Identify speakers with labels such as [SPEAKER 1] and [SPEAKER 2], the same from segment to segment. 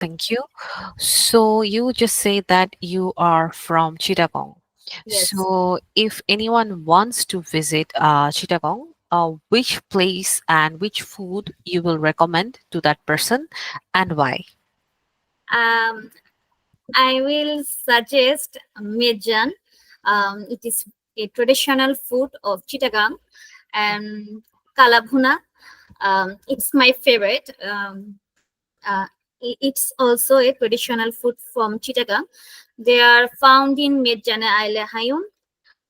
[SPEAKER 1] Thank you. So you just say that you are from Chittagong.
[SPEAKER 2] Yes.
[SPEAKER 1] So if anyone wants to visit Chittagong, which place and which food you will recommend to that person and why?
[SPEAKER 2] Um, I will suggest Mejan. It is a traditional food of Chittagong, and Kalabhuna. It's my favorite. It's also a traditional food from Chittagong. They are found in Medjana Isle Hayum.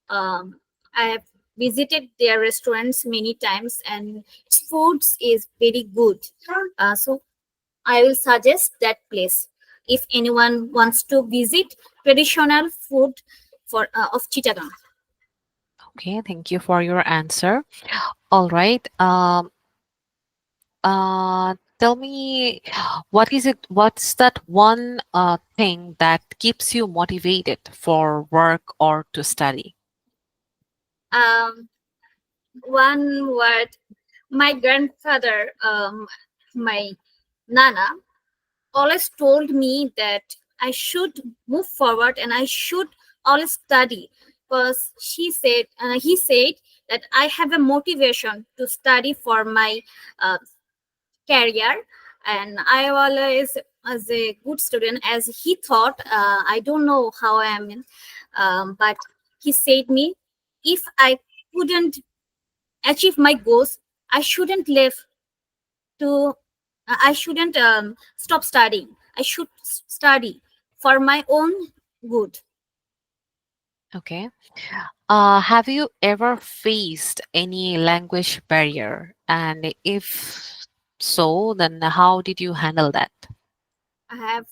[SPEAKER 2] I have visited their restaurants many times, and its foods is very good. So I will suggest that place if anyone wants to visit traditional food for of Chittagong.
[SPEAKER 1] Okay, thank you for your answer. All right. Tell me, what is it? What's that one thing that keeps you motivated for work or to study?
[SPEAKER 2] Um, One word, my grandfather, my nana, always told me that I should move forward and I should always study, because he said that I have a motivation to study for my uh, career, and I always as a good student as he thought. I don't know how I am in, but he said me, if I couldn't achieve my goals, I shouldn't live to I shouldn't stop studying. I should study for my own good.
[SPEAKER 1] Okay. Have you ever faced any language barrier? And if so, then how did you handle that?
[SPEAKER 2] I have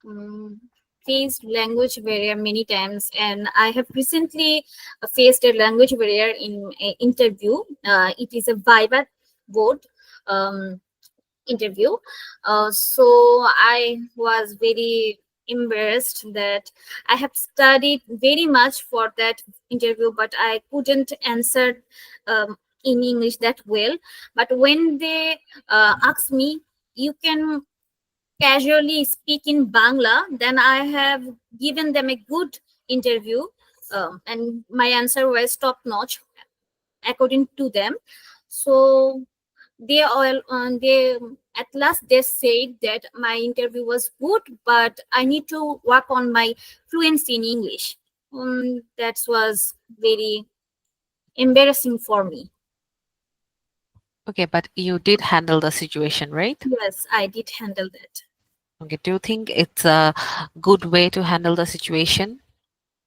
[SPEAKER 2] um, faced language barrier many times, and I have recently faced a language barrier in an interview. It is a Viva board um, interview. So I was very embarrassed that I have studied very much for that interview, but I couldn't answer in English that well. But when they asked me, you can casually speak in Bangla, then I have given them a good interview, and my answer was top notch according to them. So they at last they said that my interview was good, but I need to work on my fluency in English. That was very embarrassing for me.
[SPEAKER 1] Okay, but you did handle the situation, right?
[SPEAKER 2] Yes, I did handle that.
[SPEAKER 1] Okay, do you think it's a good way to handle the situation?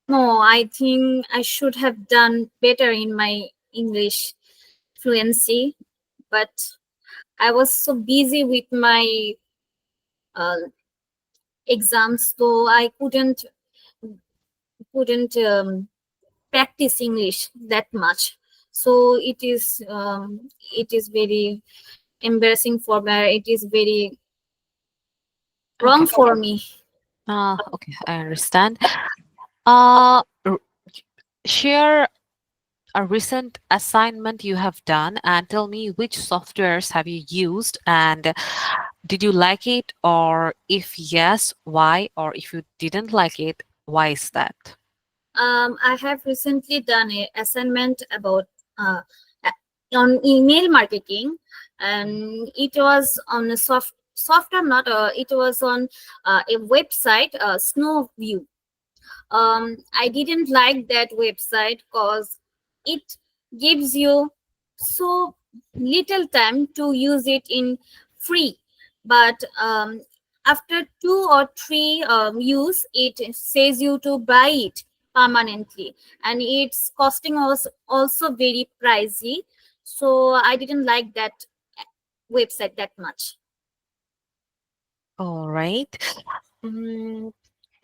[SPEAKER 2] No, I think I should have done better in my English fluency, but I was so busy with my uh, exams, so I couldn't practice English that much. So it is very embarrassing for me. It is very
[SPEAKER 1] Okay.
[SPEAKER 2] wrong for me.
[SPEAKER 1] Okay, I understand. Uh, r- Share a recent assignment you have done and tell me which softwares have you used and did you like it, or if yes, why, or if you didn't like it, why is that?
[SPEAKER 2] I have recently done a assignment about uh, on email marketing, and it was on a software, not it was on a website, Snowview. I didn't like that website because it gives you so little time to use it in free, but after 2 or 3 use, it says you to buy it permanently, and it's costing us also very pricey. So I didn't like that website that much.
[SPEAKER 1] All right. Mm,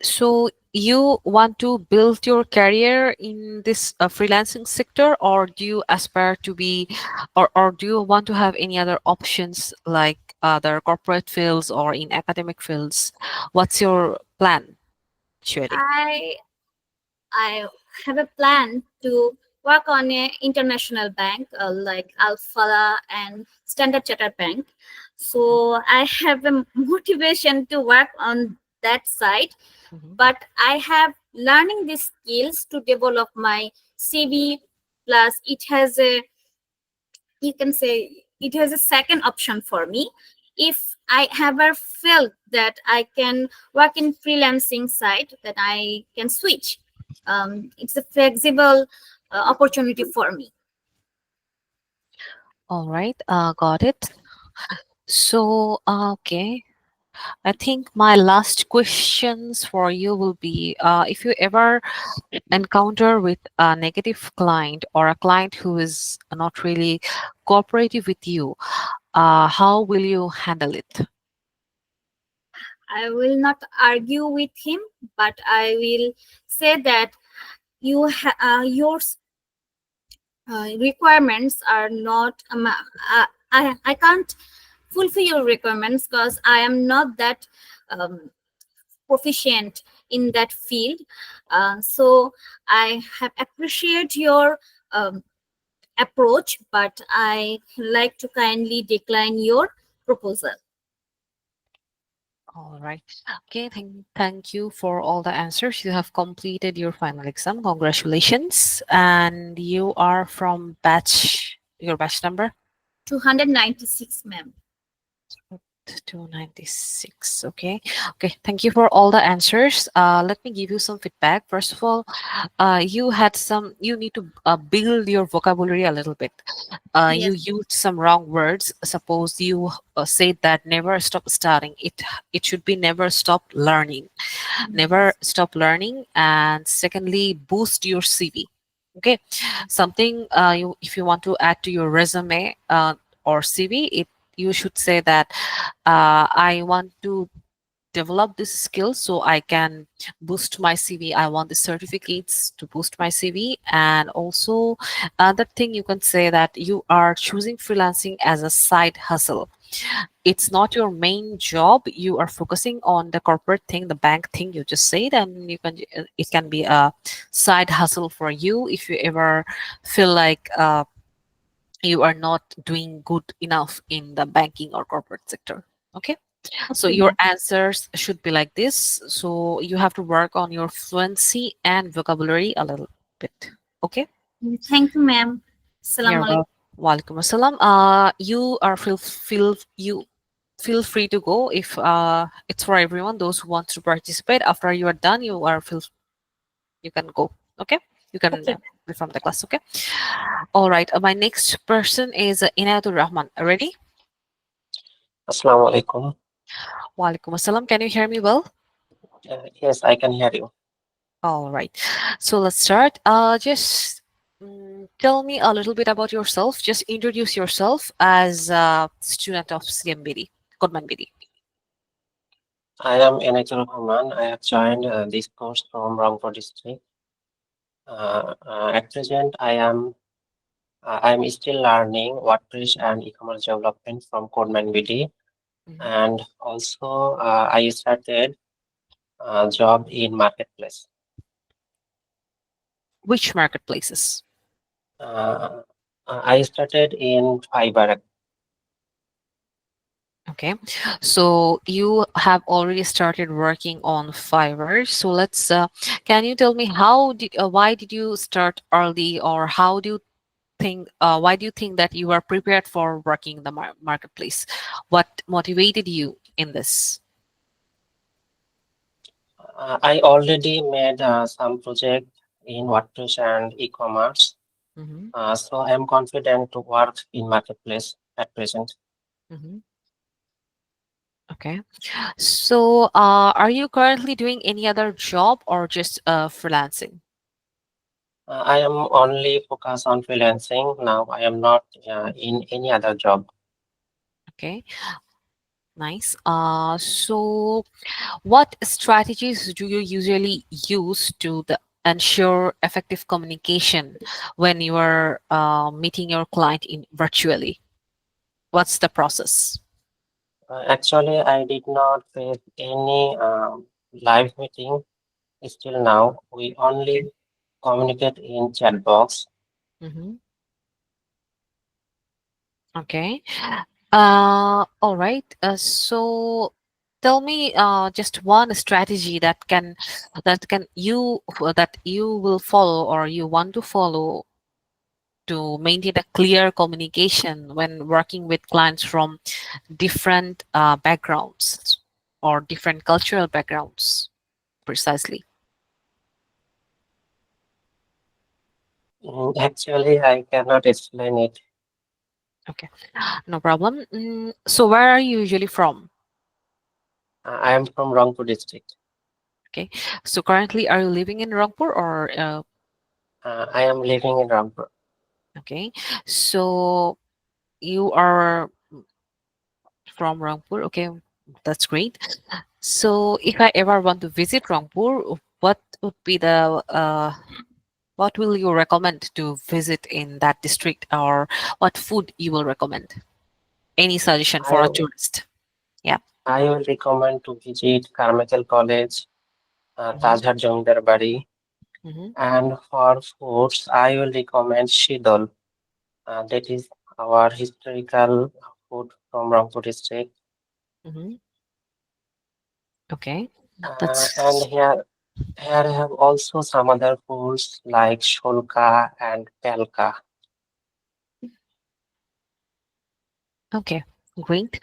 [SPEAKER 1] so you want to build your career in this freelancing sector, or do you aspire to be, or do you want to have any other options like other corporate fields or in academic fields? What's your plan actually?
[SPEAKER 2] I I have a plan to work on a international bank like Alpha and Standard Chartered Bank.
[SPEAKER 1] Mhm,
[SPEAKER 2] So I have a motivation to work on that side,
[SPEAKER 1] mhm.
[SPEAKER 2] but I have learning these skills to develop my CV. Plus it has a, you can say, it has a second option for me. If I ever felt that I can work in freelancing side, that I can switch. It's a flexible opportunity for me.
[SPEAKER 1] All right, got it. So, okay, I think my last questions for you will be if you ever encounter with a negative client or a client who is not really cooperative with you, how will you handle it?
[SPEAKER 2] I will not argue with him, but I will say that your requirements are not. I can't fulfill your requirements because I am not that um, proficient in that field. So I have appreciate your approach, but I like to kindly decline your proposal.
[SPEAKER 1] All right. Okay, thank you for all the answers. You have completed your final exam. Congratulations. And you are from your batch number?
[SPEAKER 2] 296, ma'am.
[SPEAKER 1] 296. Okay. Okay. Thank you for all the answers. Let me give you some feedback. First of all, you need to build your vocabulary a little bit. You
[SPEAKER 2] Yes.
[SPEAKER 1] used some wrong words. Suppose you said that never stop studying. It should be never stop learning. Never
[SPEAKER 2] Yes.
[SPEAKER 1] stop learning. And secondly, boost your CV. Okay, something you if you want to add to your resume or CV, it you should say that I want to develop this skill so I can boost my CV. I want the certificates to boost my CV. And also, another thing you can say that you are choosing freelancing as a side hustle. It's not your main job. You are focusing on the corporate thing, the bank thing you just said, and it can be a side hustle for you if you ever feel like you are not doing good enough in the banking or corporate sector. Okay, so
[SPEAKER 2] Okay,
[SPEAKER 1] your
[SPEAKER 2] ma'am.
[SPEAKER 1] answers should be like this. So you have to work on your fluency and vocabulary a little bit. Okay.
[SPEAKER 2] Thank you, ma'am. Assalamu
[SPEAKER 1] You're
[SPEAKER 2] alaikum.
[SPEAKER 1] welcome. Walaikum assalam. You are feel free to go if it's for everyone. Those who want to participate, after you are done, you can go. Okay, you can
[SPEAKER 2] Okay, ma'am.
[SPEAKER 1] be from the class. Okay. All right. My next person is Inayatul Rahman. Ready?
[SPEAKER 3] Assalamu alaikum.
[SPEAKER 1] Walaikum assalam. Can you hear me well?
[SPEAKER 3] Yes, I can hear you.
[SPEAKER 1] All right. So let's start. Just tell me a little bit about yourself. Just introduce yourself as a student of CMBD, Codemanbd.
[SPEAKER 3] I am Enatul Rahman. I have joined this course from Rangpur district. At present, I am still learning WordPress and e-commerce development from Codemanbd,
[SPEAKER 1] Mhm.
[SPEAKER 3] and also I started a job in marketplace.
[SPEAKER 1] Which marketplaces?
[SPEAKER 3] Uh, I started in Fiverr.
[SPEAKER 1] Okay. So you have already started working on Fiverr. So can you tell me why did you start early, or why do you think that you are prepared for working in the marketplace? What motivated you in this?
[SPEAKER 3] I already made some project in WordPress and e-commerce.
[SPEAKER 1] Mm-hmm.
[SPEAKER 3] So I am confident to work in marketplace at present.
[SPEAKER 1] Mm-hmm. Okay. So, are you currently doing any other job or just freelancing?
[SPEAKER 3] I am only focused on freelancing now. I am not in any other job.
[SPEAKER 1] Okay, nice. So what strategies do you usually use to ensure effective communication when you are meeting your client in virtually? What's the process?
[SPEAKER 3] Actually, I did not face any live meeting still now. We
[SPEAKER 1] Okay.
[SPEAKER 3] only communicate in chat box.
[SPEAKER 1] Mm-hmm. Okay. All right. So tell me just one strategy that you will follow or you want to follow to maintain a clear communication when working with clients from different backgrounds or different cultural backgrounds precisely.
[SPEAKER 3] Actually, I cannot explain it.
[SPEAKER 1] Okay, no problem. So where are you usually from?
[SPEAKER 3] I am from Rangpur district.
[SPEAKER 1] Okay, so currently are you living in Rangpur or
[SPEAKER 3] I am living in Rangpur.
[SPEAKER 1] okay, so you are from Rangpur. Okay, that's great. So if I ever want to visit Rangpur, what would be the what will you recommend to visit in that district, or what food you will recommend? Any suggestion
[SPEAKER 3] I
[SPEAKER 1] for a
[SPEAKER 3] am,
[SPEAKER 1] tourist? Yeah.
[SPEAKER 3] I will recommend to visit Carmichael College,
[SPEAKER 1] Mm-hmm.
[SPEAKER 3] Tajhar Jangdar Bari,
[SPEAKER 1] Mm-hmm.
[SPEAKER 3] and for foods, I will recommend Shidol. That is our historical food from Rangpur district.
[SPEAKER 1] Mm-hmm. Okay.
[SPEAKER 3] And
[SPEAKER 1] That's
[SPEAKER 3] here I have also some other foods like Sholka and Pelka.
[SPEAKER 1] okay. Great.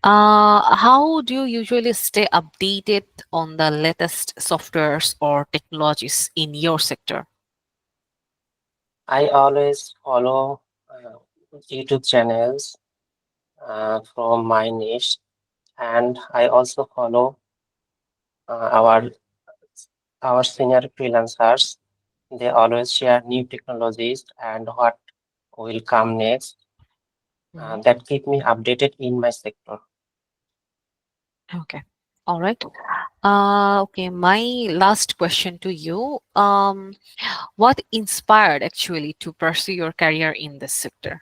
[SPEAKER 1] How do you usually stay updated on the latest softwares or technologies in your sector?
[SPEAKER 3] I always follow YouTube channels from my niche, and I also follow our senior freelancers. They always share new technologies and what will come next.
[SPEAKER 1] Hmm.
[SPEAKER 3] That keep me updated in my sector.
[SPEAKER 1] Okay. All right. Okay. My last question to you. What inspired actually to pursue your career in this sector?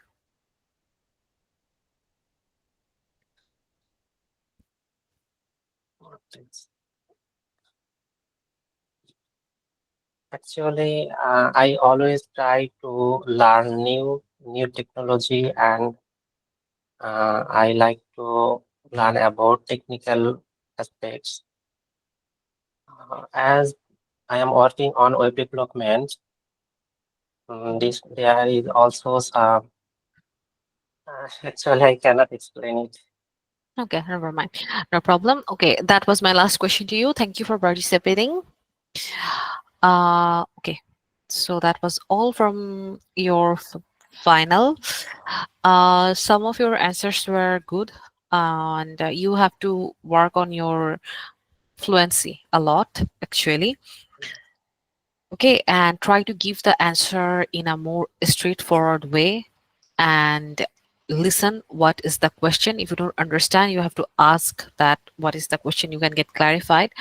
[SPEAKER 3] Actually, I always try to learn new technology, and I like to learn about technical aspects. As I am working on web development,
[SPEAKER 1] Mhm.
[SPEAKER 3] this there is also some. Actually, I cannot explain it.
[SPEAKER 1] Okay, never mind. No problem. Okay, that was my last question to you. Thank you for participating. Okay, so that was all from your final. Some of your answers were good, and you have to work on your fluency a lot, actually. Okay, and try to give the answer in a more straightforward way and listen what is the question. If you don't understand, you have to ask that what is the question, you can get clarified,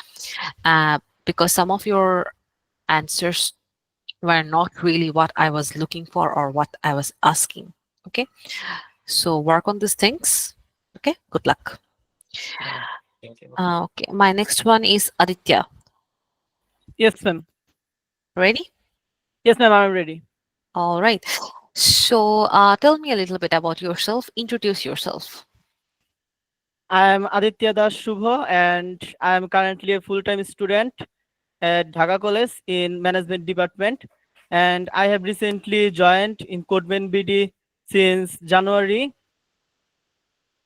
[SPEAKER 1] because some of your answers were not really what I was looking for or what I was asking. Okay, so work on these things. Okay, good luck.
[SPEAKER 3] Mm, thank you.
[SPEAKER 1] Okay, my next one is Aditya.
[SPEAKER 4] Yes, ma'am.
[SPEAKER 1] Ready?
[SPEAKER 4] Yes, ma'am, I'm ready.
[SPEAKER 1] All right. So tell me a little bit about yourself, introduce yourself.
[SPEAKER 4] I'm Aditya Das Shubha, and I'm currently a full-time student at Dhaka College in Management Department. And I have recently joined in Codemanbd since January,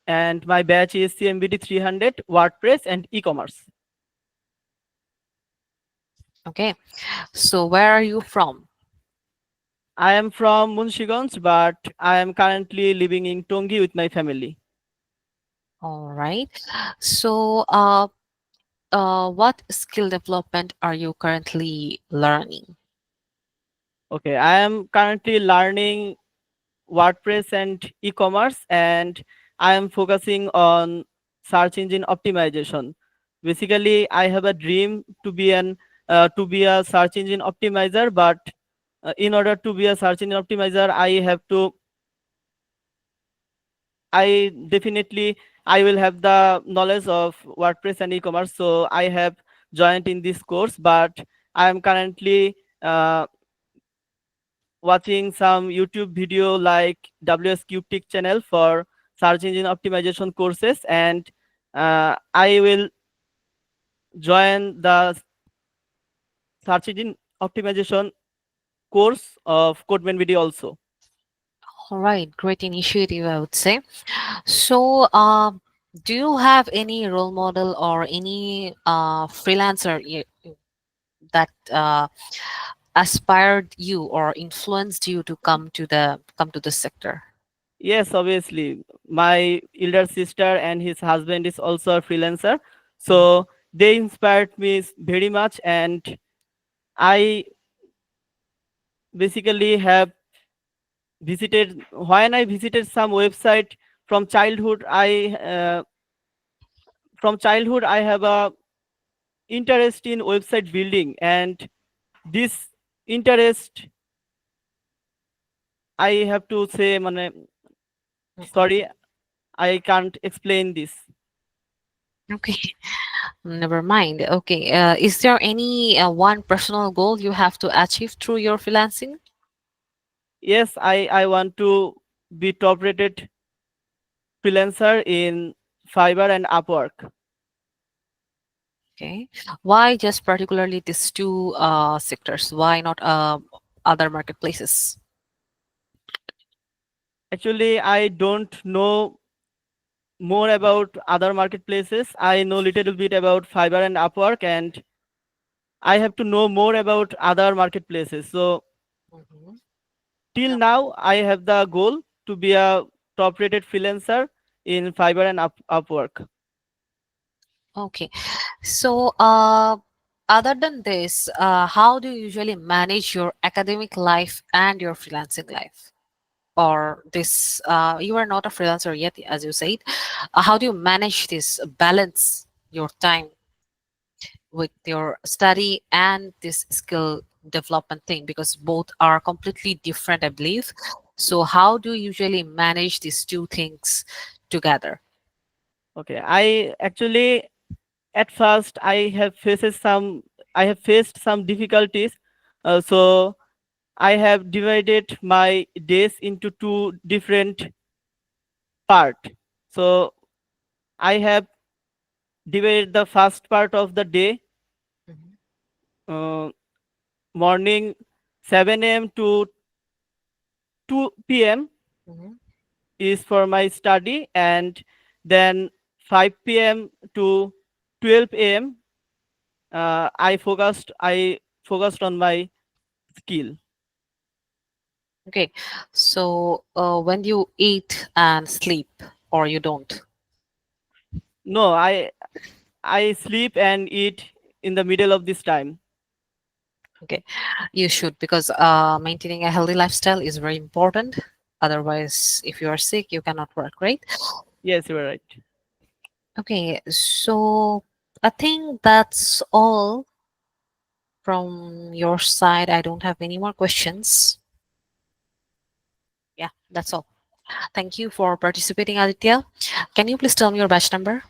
[SPEAKER 4] and my batch is CMBD 300, WordPress, and e-commerce.
[SPEAKER 1] Okay, so where are you from?
[SPEAKER 4] I am from Munshiganj, but I am currently living in Tongi with my family.
[SPEAKER 1] All right. So what skill development are you currently learning?
[SPEAKER 4] Okay, I am currently learning WordPress and e-commerce, and I am focusing on search engine optimization. Basically, I have a dream to be a search engine optimizer, but in order to be a search engine optimizer, I will have the knowledge of WordPress and e-commerce. So I have joined in this course, but I am currently watching some YouTube video like WS Tech channel for search engine optimization courses, and I will join the search engine optimization course of Codemanbd also.
[SPEAKER 1] All right, great initiative, I would say. So, do you have any role model or any freelancer that aspired you or influenced you to come to this sector?
[SPEAKER 4] Yes, obviously. My elder sister and his husband is also a freelancer.
[SPEAKER 1] Mhm.
[SPEAKER 4] So they inspired me very much. And I basically have when I visited some website from childhood, I have a interest in website building. And this interest, I have to say,
[SPEAKER 1] Mhm.
[SPEAKER 4] sorry, I can't explain this.
[SPEAKER 1] Okay, never mind. Okay, is there any one personal goal you have to achieve through your freelancing?
[SPEAKER 4] Yes, I want to be top rated freelancer in Fiverr and Upwork.
[SPEAKER 1] Okay, why just particularly these two sectors? Why not other marketplaces?
[SPEAKER 4] Actually, I don't know more about other marketplaces. I know little bit about Fiverr and Upwork, and I have to know more about other marketplaces. So
[SPEAKER 1] Mhm.
[SPEAKER 4] till now, I have the goal to be a top rated freelancer in Fiverr and Upwork.
[SPEAKER 1] Okay, so other than this, how do you usually manage your academic life and your freelancing life? Or this, you are not a freelancer yet, as you said. How do you manage this balance your time with your study and this skill development thing? Because both are completely different, I believe. So how do you usually manage these two things together?
[SPEAKER 4] Okay, I actually at first I have faced some difficulties. So I have divided my days into two different part. So I have divided the first part of the day,
[SPEAKER 1] Mhm.
[SPEAKER 4] uh, morning 7 a.m. to 2 p.m.
[SPEAKER 1] Mhm.
[SPEAKER 4] is for my study, and then 5 p.m. to 12 a.m. I focused on my skill.
[SPEAKER 1] Okay, so when do you eat and sleep, or you don't?
[SPEAKER 4] No, I sleep and eat in the middle of this time.
[SPEAKER 1] Okay, you should, because maintaining a healthy lifestyle is very important. Otherwise, if you are sick, you cannot work, right?
[SPEAKER 4] Yes, you are right.
[SPEAKER 1] Okay, so I think that's all from your side. I don't have any more questions. Yeah, that's all. Thank you for participating, Aditya. Can you please tell me your batch number?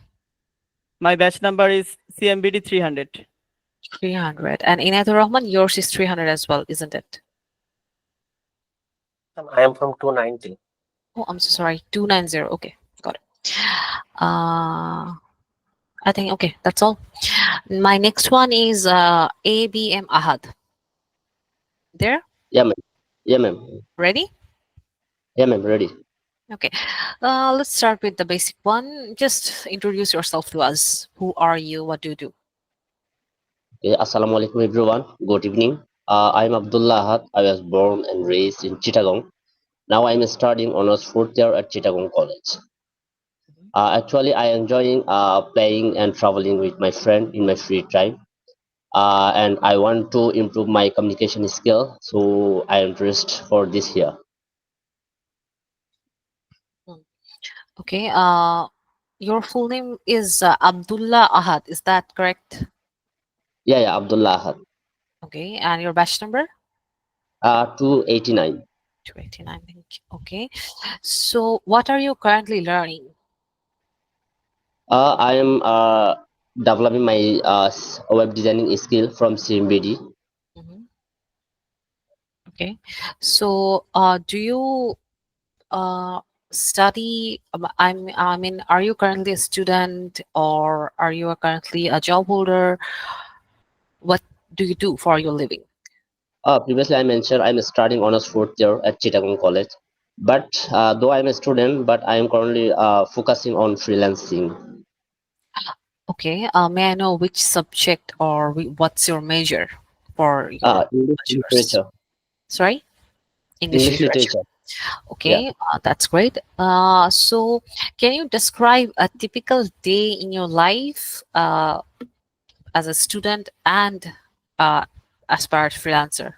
[SPEAKER 4] My batch number is CMBD 300.
[SPEAKER 1] 300. And Inayatur Rahman, yours is 300 as well, isn't it?
[SPEAKER 3] I am from 290.
[SPEAKER 1] Oh, I'm so sorry. 290. Okay, got it. I think, okay, that's all. My next one is ABM Ahad. There?
[SPEAKER 5] Yeah, ma'am. Yeah, ma'am.
[SPEAKER 1] Ready?
[SPEAKER 5] Yeah, ma'am. Ready.
[SPEAKER 1] Okay. Let's start with the basic one. Just introduce yourself to us. Who are you? What do you do?
[SPEAKER 5] Okay. Assalamu alaikum, everyone. Good evening. I'm Abdullah Ahad. I was born and raised in Chittagong. Now I'm studying honors fourth year at Chittagong College. Actually, I enjoying playing and traveling with my friend in my free time. And I want to improve my communication skill, so I am interested for this year.
[SPEAKER 1] Hmm. Okay. Your full name is Abdullah Ahad. Is that correct?
[SPEAKER 5] Yeah, yeah, Abdullah Ahad.
[SPEAKER 1] Okay. And your batch number?
[SPEAKER 5] 289.
[SPEAKER 1] 289. Thank you. Okay. So, what are you currently learning?
[SPEAKER 5] I am developing my web designing skill from CMBD.
[SPEAKER 1] Mhm. Okay. So, do you uh, study? I mean, are you currently a student or are you currently a job holder? What do you do for your living?
[SPEAKER 5] Previously, I mentioned I'm studying honors fourth year at Chittagong College. But though I'm a student, but I am currently focusing on freelancing.
[SPEAKER 1] Okay. May I know which subject or what's your major for your
[SPEAKER 5] English
[SPEAKER 1] bachelor's?
[SPEAKER 5] literature.
[SPEAKER 1] Sorry, English
[SPEAKER 5] English
[SPEAKER 1] literature.
[SPEAKER 5] literature. Yeah.
[SPEAKER 1] Okay, that's great. So, can you describe a typical day in your life as a student and aspired freelancer?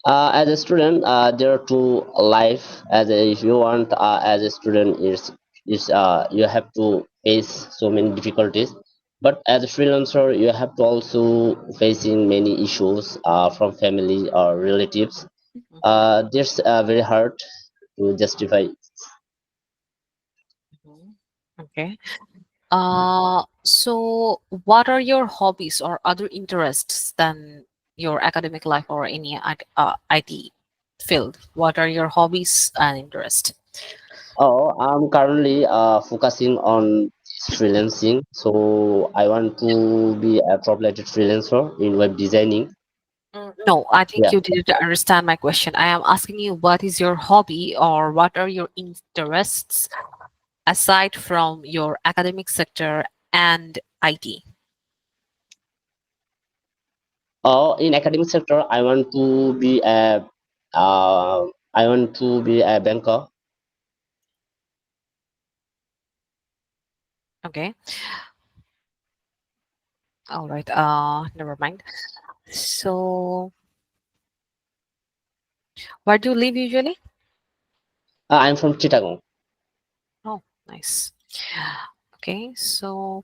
[SPEAKER 5] As a student, there are two life. If you want, as a student, is you have to face so many difficulties. But as a freelancer, you have to also facing many issues from family or relatives.
[SPEAKER 1] Mhm,
[SPEAKER 5] This very hard to justify.
[SPEAKER 1] mhm. Okay. So what are your hobbies or other interests than your academic life or any IT field? What are your hobbies and interests?
[SPEAKER 5] Oh, I'm currently focusing on freelancing. So I want to be a top-rated freelancer in web designing.
[SPEAKER 1] No, I think
[SPEAKER 5] Yeah.
[SPEAKER 1] you didn't understand my question. I am asking you what is your hobby or what are your interests aside from your academic sector and IT?
[SPEAKER 5] In academic sector, I want to be a banker.
[SPEAKER 1] Okay. All right. Never mind. So, where do you live usually?
[SPEAKER 5] I'm from Chittagong.
[SPEAKER 1] Oh, nice. Okay. So,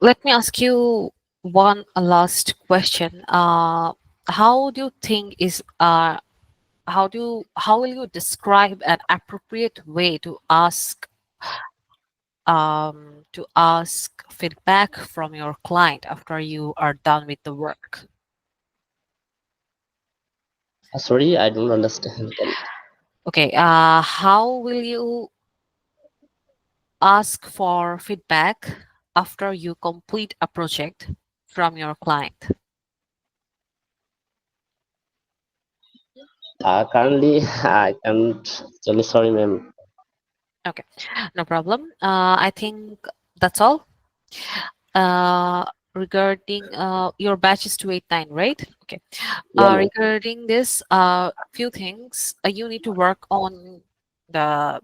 [SPEAKER 1] let me ask you one last question. How do you think is how will you describe an appropriate way to ask feedback from your client after you are done with the work?
[SPEAKER 5] Sorry, I don't understand.
[SPEAKER 1] Okay, how will you ask for feedback after you complete a project from your client?
[SPEAKER 5] Currently, I can't. Sorry, ma'am.
[SPEAKER 1] Okay, no problem. I think that's all. Uh, regarding your batch is 289, right? Okay.
[SPEAKER 5] Yeah, ma'am.
[SPEAKER 1] Regarding this, few things you need to work on the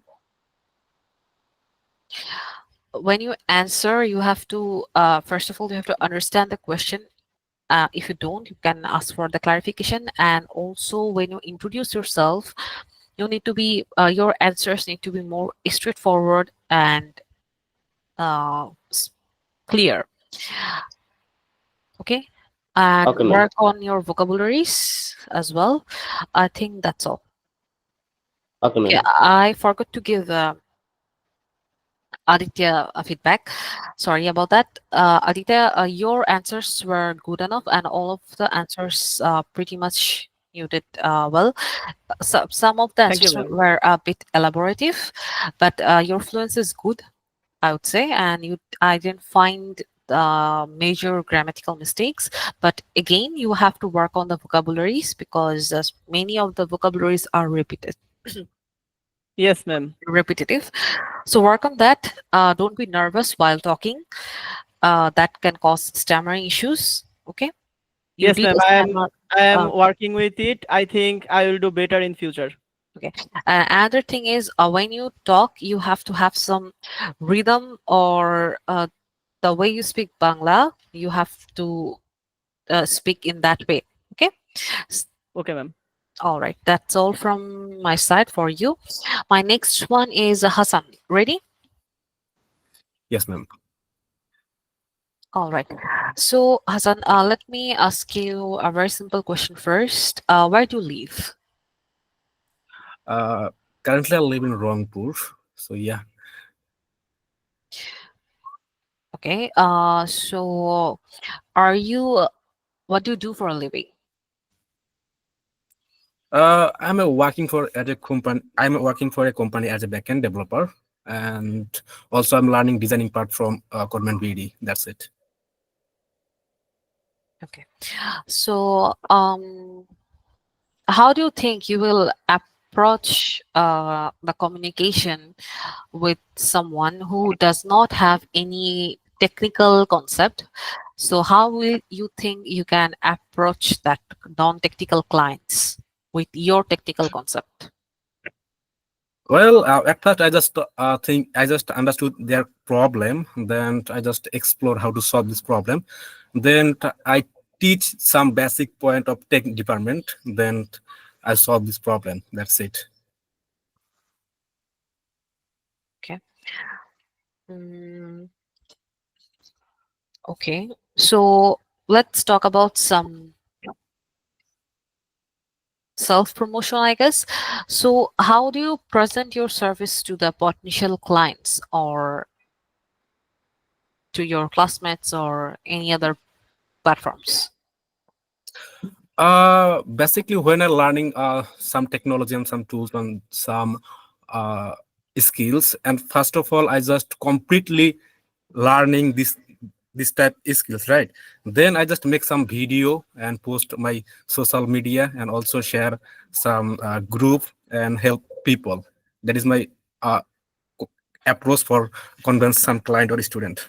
[SPEAKER 1] when you answer. You have to first of all you have to understand the question. If you don't, you can ask for the clarification. And also, when you introduce yourself, you need to be your answers need to be more straightforward and clear. Okay, and
[SPEAKER 5] Okay, ma'am.
[SPEAKER 1] work on your vocabularies as well. I think that's all.
[SPEAKER 5] Okay,
[SPEAKER 1] Okay,
[SPEAKER 5] ma'am.
[SPEAKER 1] I forgot to give Aditya a feedback. Sorry about that. Aditya, your answers were good enough, and all of the answers pretty much you did well. So, some of the
[SPEAKER 4] Thank you,
[SPEAKER 1] answers
[SPEAKER 4] ma'am.
[SPEAKER 1] were a bit elaborative, but your fluency is good, I would say, and I didn't find major grammatical mistakes. But again, you have to work on the vocabularies because many of the vocabularies are
[SPEAKER 4] Yes, ma'am.
[SPEAKER 1] repetitive. So work on that. Don't be nervous while talking. That can cause stammering issues. Okay, you
[SPEAKER 4] Yes,
[SPEAKER 1] did
[SPEAKER 4] ma'am.
[SPEAKER 1] a stammer.
[SPEAKER 4] I am
[SPEAKER 1] Uh,
[SPEAKER 4] working with it. I think I will do better in future.
[SPEAKER 1] okay. Another thing is when you talk, you have to have some rhythm or the way you speak Bangla. You have to speak in that way. Okay. S-
[SPEAKER 4] Okay, ma'am.
[SPEAKER 1] All right. That's all from my side for you. My next one is Hassan. Ready?
[SPEAKER 6] Yes, ma'am.
[SPEAKER 1] All right. So, Hassan, let me ask you a very simple question first. Where do you live?
[SPEAKER 6] Uh, Currently, I live in Rangpur. So yeah,
[SPEAKER 1] Okay. Are you, what do you do for a living?
[SPEAKER 6] I'm a working for at a company. I'm working for a company as a backend developer, and also I'm learning designing part from Codemanbd. That's it.
[SPEAKER 1] Okay. So, how do you think you will approach the communication with someone who does not have any technical concept? So, how will you think you can approach that non-technical clients with your technical concept?
[SPEAKER 6] Well, at first I just understood their problem. Then I just explore how to solve this problem. Then I teach some basic point of tech department. Then I solve this problem. That's it.
[SPEAKER 1] Okay. Mm, okay. So, let's talk about some self promotion, I guess. So, how do you present your service to the potential clients or to your classmates or any other platforms?
[SPEAKER 6] Basically, when I learning some technology and some tools and some uh skills, and first of all, I just completely learning this type skills, right? Then I just make some video and post my social media and also share some group and help people. That is my uh co- approach for convince some client or student.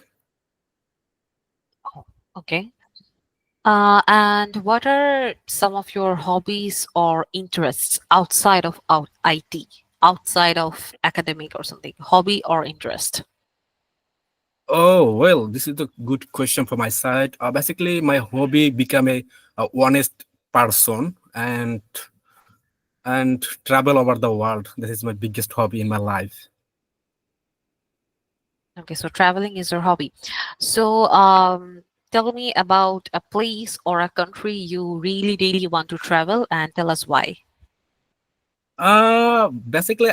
[SPEAKER 1] Oh, okay. And what are some of your hobbies or interests outside of IT, outside of academic or something? Hobby or interest?
[SPEAKER 6] Oh, well, this is a good question from my side. Basically, my hobby become a honest person and travel over the world. This is my biggest hobby in my life.
[SPEAKER 1] Okay, so traveling is your hobby. So, tell me about a place or a country you really, really want to travel and tell us why.
[SPEAKER 6] Basically,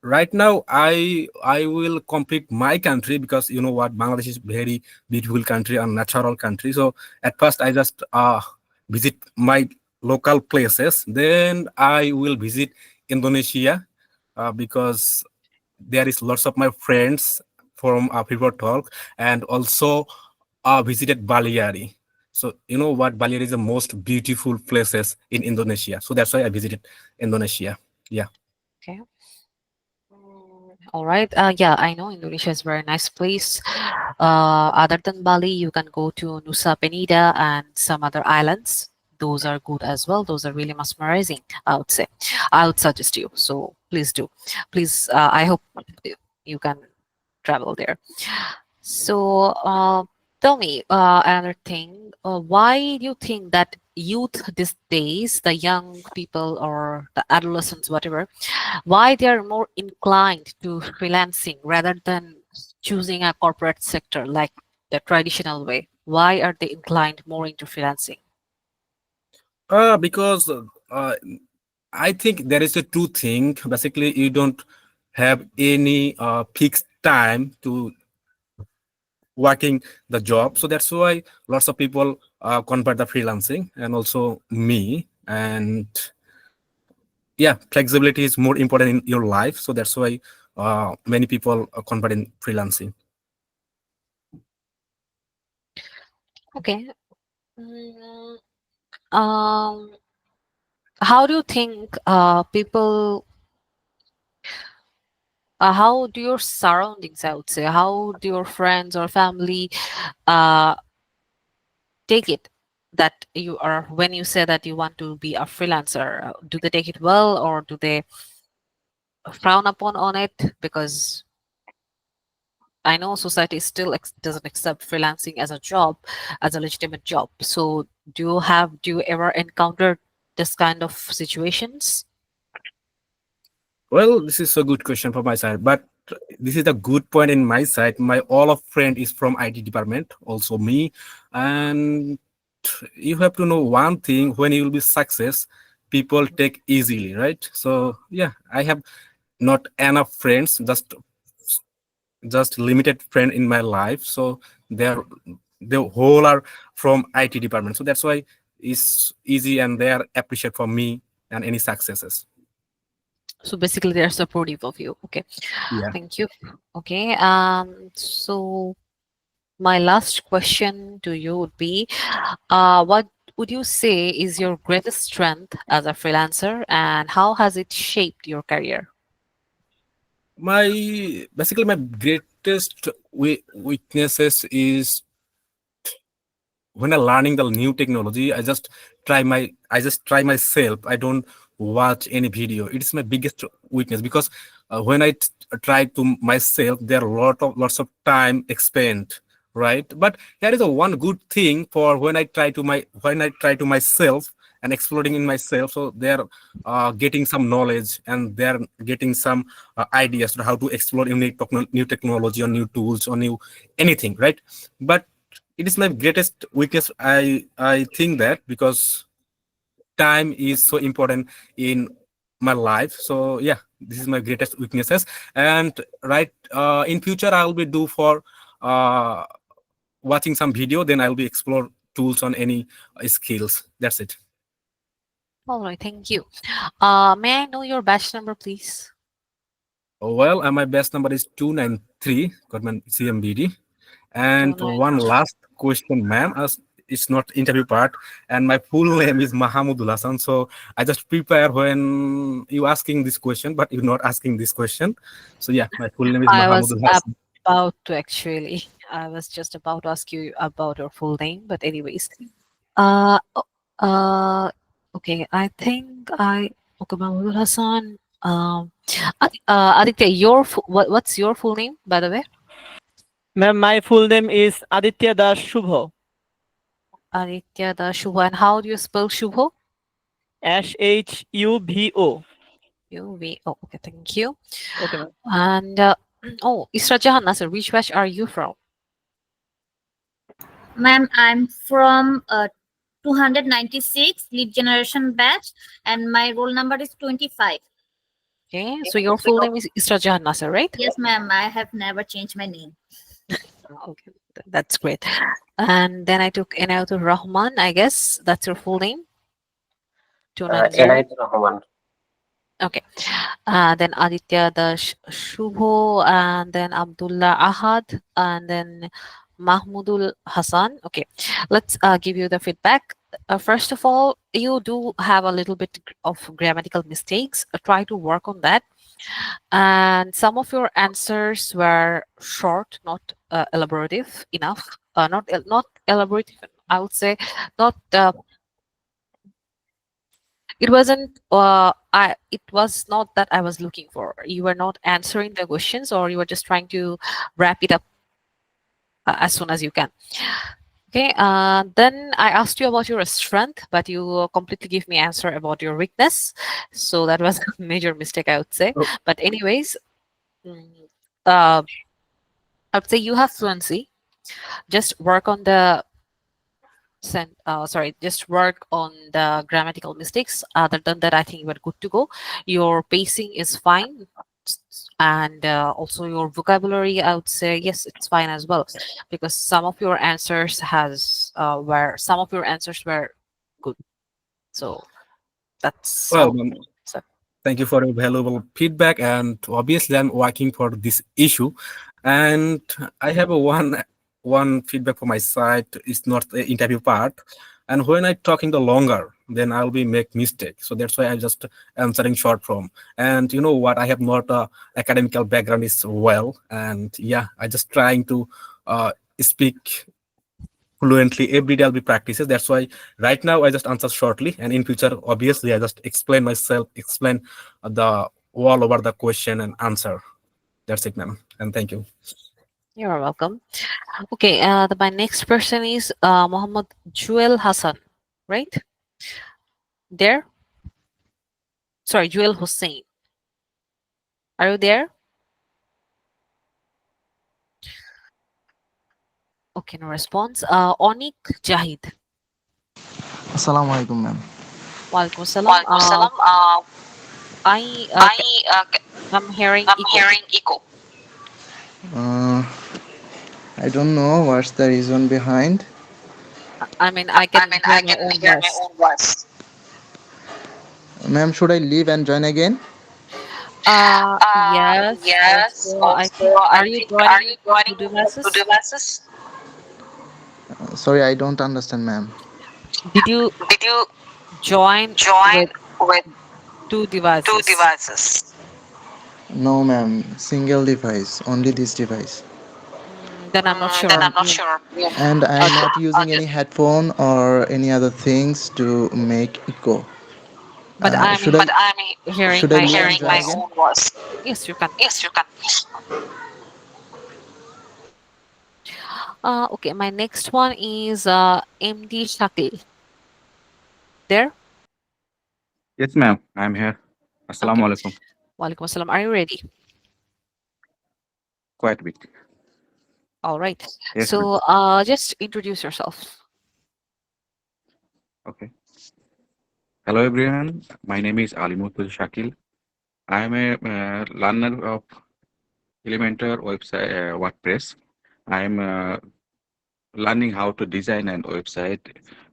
[SPEAKER 6] right now I will complete my country because you know what, Bangladesh is very beautiful country and natural country. So at first I just visit my local places. Then I will visit Indonesia because there is lots of my friends from people talk, and also visited Baliari. So you know what, Baliari is the most beautiful places in Indonesia. So that's why I visited Indonesia. Yeah.
[SPEAKER 1] Okay. All right. Yeah, I know Indonesia is a very nice place. Other than Bali, you can go to Nusa Penida and some other islands. Those are good as well. Those are really mesmerizing, I would say. I would suggest you. So please do. Please, I hope you can travel there. So, tell me another thing. Why do you think that youth these days, the young people or the adolescents, whatever, why they are more inclined to freelancing rather than choosing a corporate sector like the traditional way? Why are they inclined more into freelancing?
[SPEAKER 6] Because I think there is a two thing. Basically, you don't have any fixed time to working the job, so that's why lots of people convert the freelancing, and also me. And yeah, flexibility is more important in your life, so that's why many people convert in freelancing.
[SPEAKER 1] Okay. Mm, um, how do you think people how do your surroundings, I would say, how do your friends or family uh, take it that you are when you say that you want to be a freelancer? Do they take it well or do they frown upon on it? Because I know society still doesn't accept freelancing as a job, as a legitimate job. So do you ever encounter this kind of situations?
[SPEAKER 6] Well, this is a good question from my side, but this is a good point in my side. My all of friend is from IT department, also me, and you have to know one thing: when you will be success, people take easily, right? So yeah, I have not enough friends, just limited friend in my life. So they're the whole are from IT department. So that's why it's easy and they are appreciate for me and any successes.
[SPEAKER 1] So basically, they're supportive of you. Okay,
[SPEAKER 6] Yeah.
[SPEAKER 1] thank you. Okay, so my last question to you would be, what would you say is your greatest strength as a freelancer, and how has it shaped your career?
[SPEAKER 6] My basically my greatest weaknesses is when I learning the new technology, I just try myself. I don't watch any video. It's my biggest weakness because when try to myself, there are lots of time expend, right? But here is a one good thing for when I try to myself and exploring in myself. So they're getting some knowledge and they're getting some ideas to how to explore new technology or new tools or new anything, right? But it is my greatest weakness. I think that because time is so important in my life. So yeah, this is my greatest weaknesses. And right, in future I will be do for uh watching some video, then I'll be explore tools on any skills. That's it.
[SPEAKER 1] All right, thank you. May I know your batch number, please?
[SPEAKER 6] Well, my best number is 293 Codemanbd CMBD.
[SPEAKER 1] Two
[SPEAKER 6] And
[SPEAKER 1] nine.
[SPEAKER 6] one last question, ma'am, as it's not interview part, and my full name is Mahamudul Hassan. So I just prepare when you asking this question, but you're not asking this question. So yeah, my full name is
[SPEAKER 1] I was
[SPEAKER 6] Mahamudul Hassan.
[SPEAKER 1] about to actually. I was just about to ask you about your full name, but anyways. Uh, o- okay. I think I. Okay, Mahmoud Hassan. Aditya, what's your full name, by the way?
[SPEAKER 4] Ma'am, my full name is Aditya Das Shubho.
[SPEAKER 1] Aditya the Shubho. And how do you spell Shubho?
[SPEAKER 4] Shubho.
[SPEAKER 1] Oh, okay, thank you.
[SPEAKER 4] Okay, ma'am.
[SPEAKER 1] And oh, Isra Jahan Nasser, which batch are you from?
[SPEAKER 2] Ma'am, I'm from 296 lead generation batch, and my roll number is 25.
[SPEAKER 1] Okay, so your full name is Isra Jahan Nasser, right?
[SPEAKER 2] Yes, ma'am. I have never changed my name.
[SPEAKER 1] Okay, that's great. And then I took Enayatur Rahman, I guess that's your full name, 290.
[SPEAKER 3] Enayat Rahman.
[SPEAKER 1] Okay. Then Aditya the Shubho, and then Abdullah Ahad, and then Mahmudul Hassan. Okay, let's give you the feedback. First of all, you do have a little bit of grammatical mistakes. Try to work on that. And some of your answers were short, not elaborative enough. Not elaborative. I would say not. It wasn't. It was not that I was looking for. You were not answering the questions, or you were just trying to wrap it up as soon as you can. Okay. Then I asked you about your strength, but you completely gave me answer about your weakness. So that was a major mistake, I would say.
[SPEAKER 6] Oh,
[SPEAKER 1] But anyways, mm, uh, I would say you have fluency. Just work on the just work on the grammatical mistakes. Other than that, I think you are good to go. Your pacing is fine, and also your vocabulary, I would say yes, it's fine as well, because some of your answers were good. So that's
[SPEAKER 6] well,
[SPEAKER 1] all. So
[SPEAKER 6] thank you for your valuable feedback. And obviously, I'm working for this issue. And I have a one feedback for my side. It's not the interview part. And when I talking the longer, then I'll be make mistake. So that's why I just answering short form. And you know what? I have not a academical background is well. And yeah, I just trying to speak fluently every day. I'll be practices. That's why right now I just answer shortly, and in future obviously I just explain myself, explain the all over the question and answer. That's it, ma'am, and thank you.
[SPEAKER 1] you're welcome. Okay, my next person is Muhammad Juel Hassan, right there. Sorry, Juel Hussein. Are you there? Okay, no response. Onik Jahid.
[SPEAKER 7] Assalamu alaikum, ma'am.
[SPEAKER 1] Walaikum salam.
[SPEAKER 8] Walaikum salam.
[SPEAKER 1] I
[SPEAKER 8] I
[SPEAKER 1] am hearing
[SPEAKER 8] am
[SPEAKER 1] echo.
[SPEAKER 8] hearing echo.
[SPEAKER 7] Uh, I don't know what's the reason behind.
[SPEAKER 1] I mean, I
[SPEAKER 8] I
[SPEAKER 1] can
[SPEAKER 8] mean,
[SPEAKER 1] hear
[SPEAKER 8] I
[SPEAKER 1] my
[SPEAKER 8] can
[SPEAKER 1] own
[SPEAKER 8] hear my
[SPEAKER 1] voice.
[SPEAKER 8] own voice.
[SPEAKER 7] Ma'am, should I leave and join again?
[SPEAKER 1] Yes.
[SPEAKER 3] Yes.
[SPEAKER 1] Also, I
[SPEAKER 3] Also,
[SPEAKER 1] think,
[SPEAKER 3] I
[SPEAKER 1] are you
[SPEAKER 3] think, are
[SPEAKER 1] joining
[SPEAKER 3] you joining
[SPEAKER 1] to
[SPEAKER 3] to
[SPEAKER 1] masses?
[SPEAKER 3] do masses?
[SPEAKER 7] Sorry, I don't understand, ma'am.
[SPEAKER 1] Did you
[SPEAKER 3] Did you
[SPEAKER 1] join
[SPEAKER 3] join
[SPEAKER 1] with
[SPEAKER 3] with
[SPEAKER 1] two
[SPEAKER 3] two
[SPEAKER 1] devices?
[SPEAKER 3] devices?
[SPEAKER 7] No, ma'am. Single device. Only this device.
[SPEAKER 1] Then I'm not
[SPEAKER 3] Then
[SPEAKER 1] sure.
[SPEAKER 3] I'm not sure. Yeah.
[SPEAKER 7] And
[SPEAKER 1] Uh,
[SPEAKER 7] I'm not using any headphone or any other things to make echo.
[SPEAKER 1] but I'm
[SPEAKER 7] Should I
[SPEAKER 3] But I'm
[SPEAKER 7] should
[SPEAKER 1] hearing
[SPEAKER 7] I
[SPEAKER 1] my
[SPEAKER 7] leave and
[SPEAKER 1] own
[SPEAKER 3] hearing
[SPEAKER 7] join
[SPEAKER 3] my
[SPEAKER 1] voice.
[SPEAKER 7] again?
[SPEAKER 3] own voice.
[SPEAKER 1] Yes, you can.
[SPEAKER 3] Yes, you can.
[SPEAKER 1] Okay, my next one is MD Shakil. There?
[SPEAKER 8] Yes, ma'am. I'm here.
[SPEAKER 1] Okay.
[SPEAKER 8] Assalamu alaikum.
[SPEAKER 1] Walaikum assalam. Are you ready?
[SPEAKER 8] Quite a bit.
[SPEAKER 1] All right.
[SPEAKER 8] Yes, ma'am.
[SPEAKER 1] So just introduce yourself.
[SPEAKER 8] Okay. Hello, everyone. My name is Alimutul Shakil. I am a learner of Elementor website WordPress. I am learning how to design an website.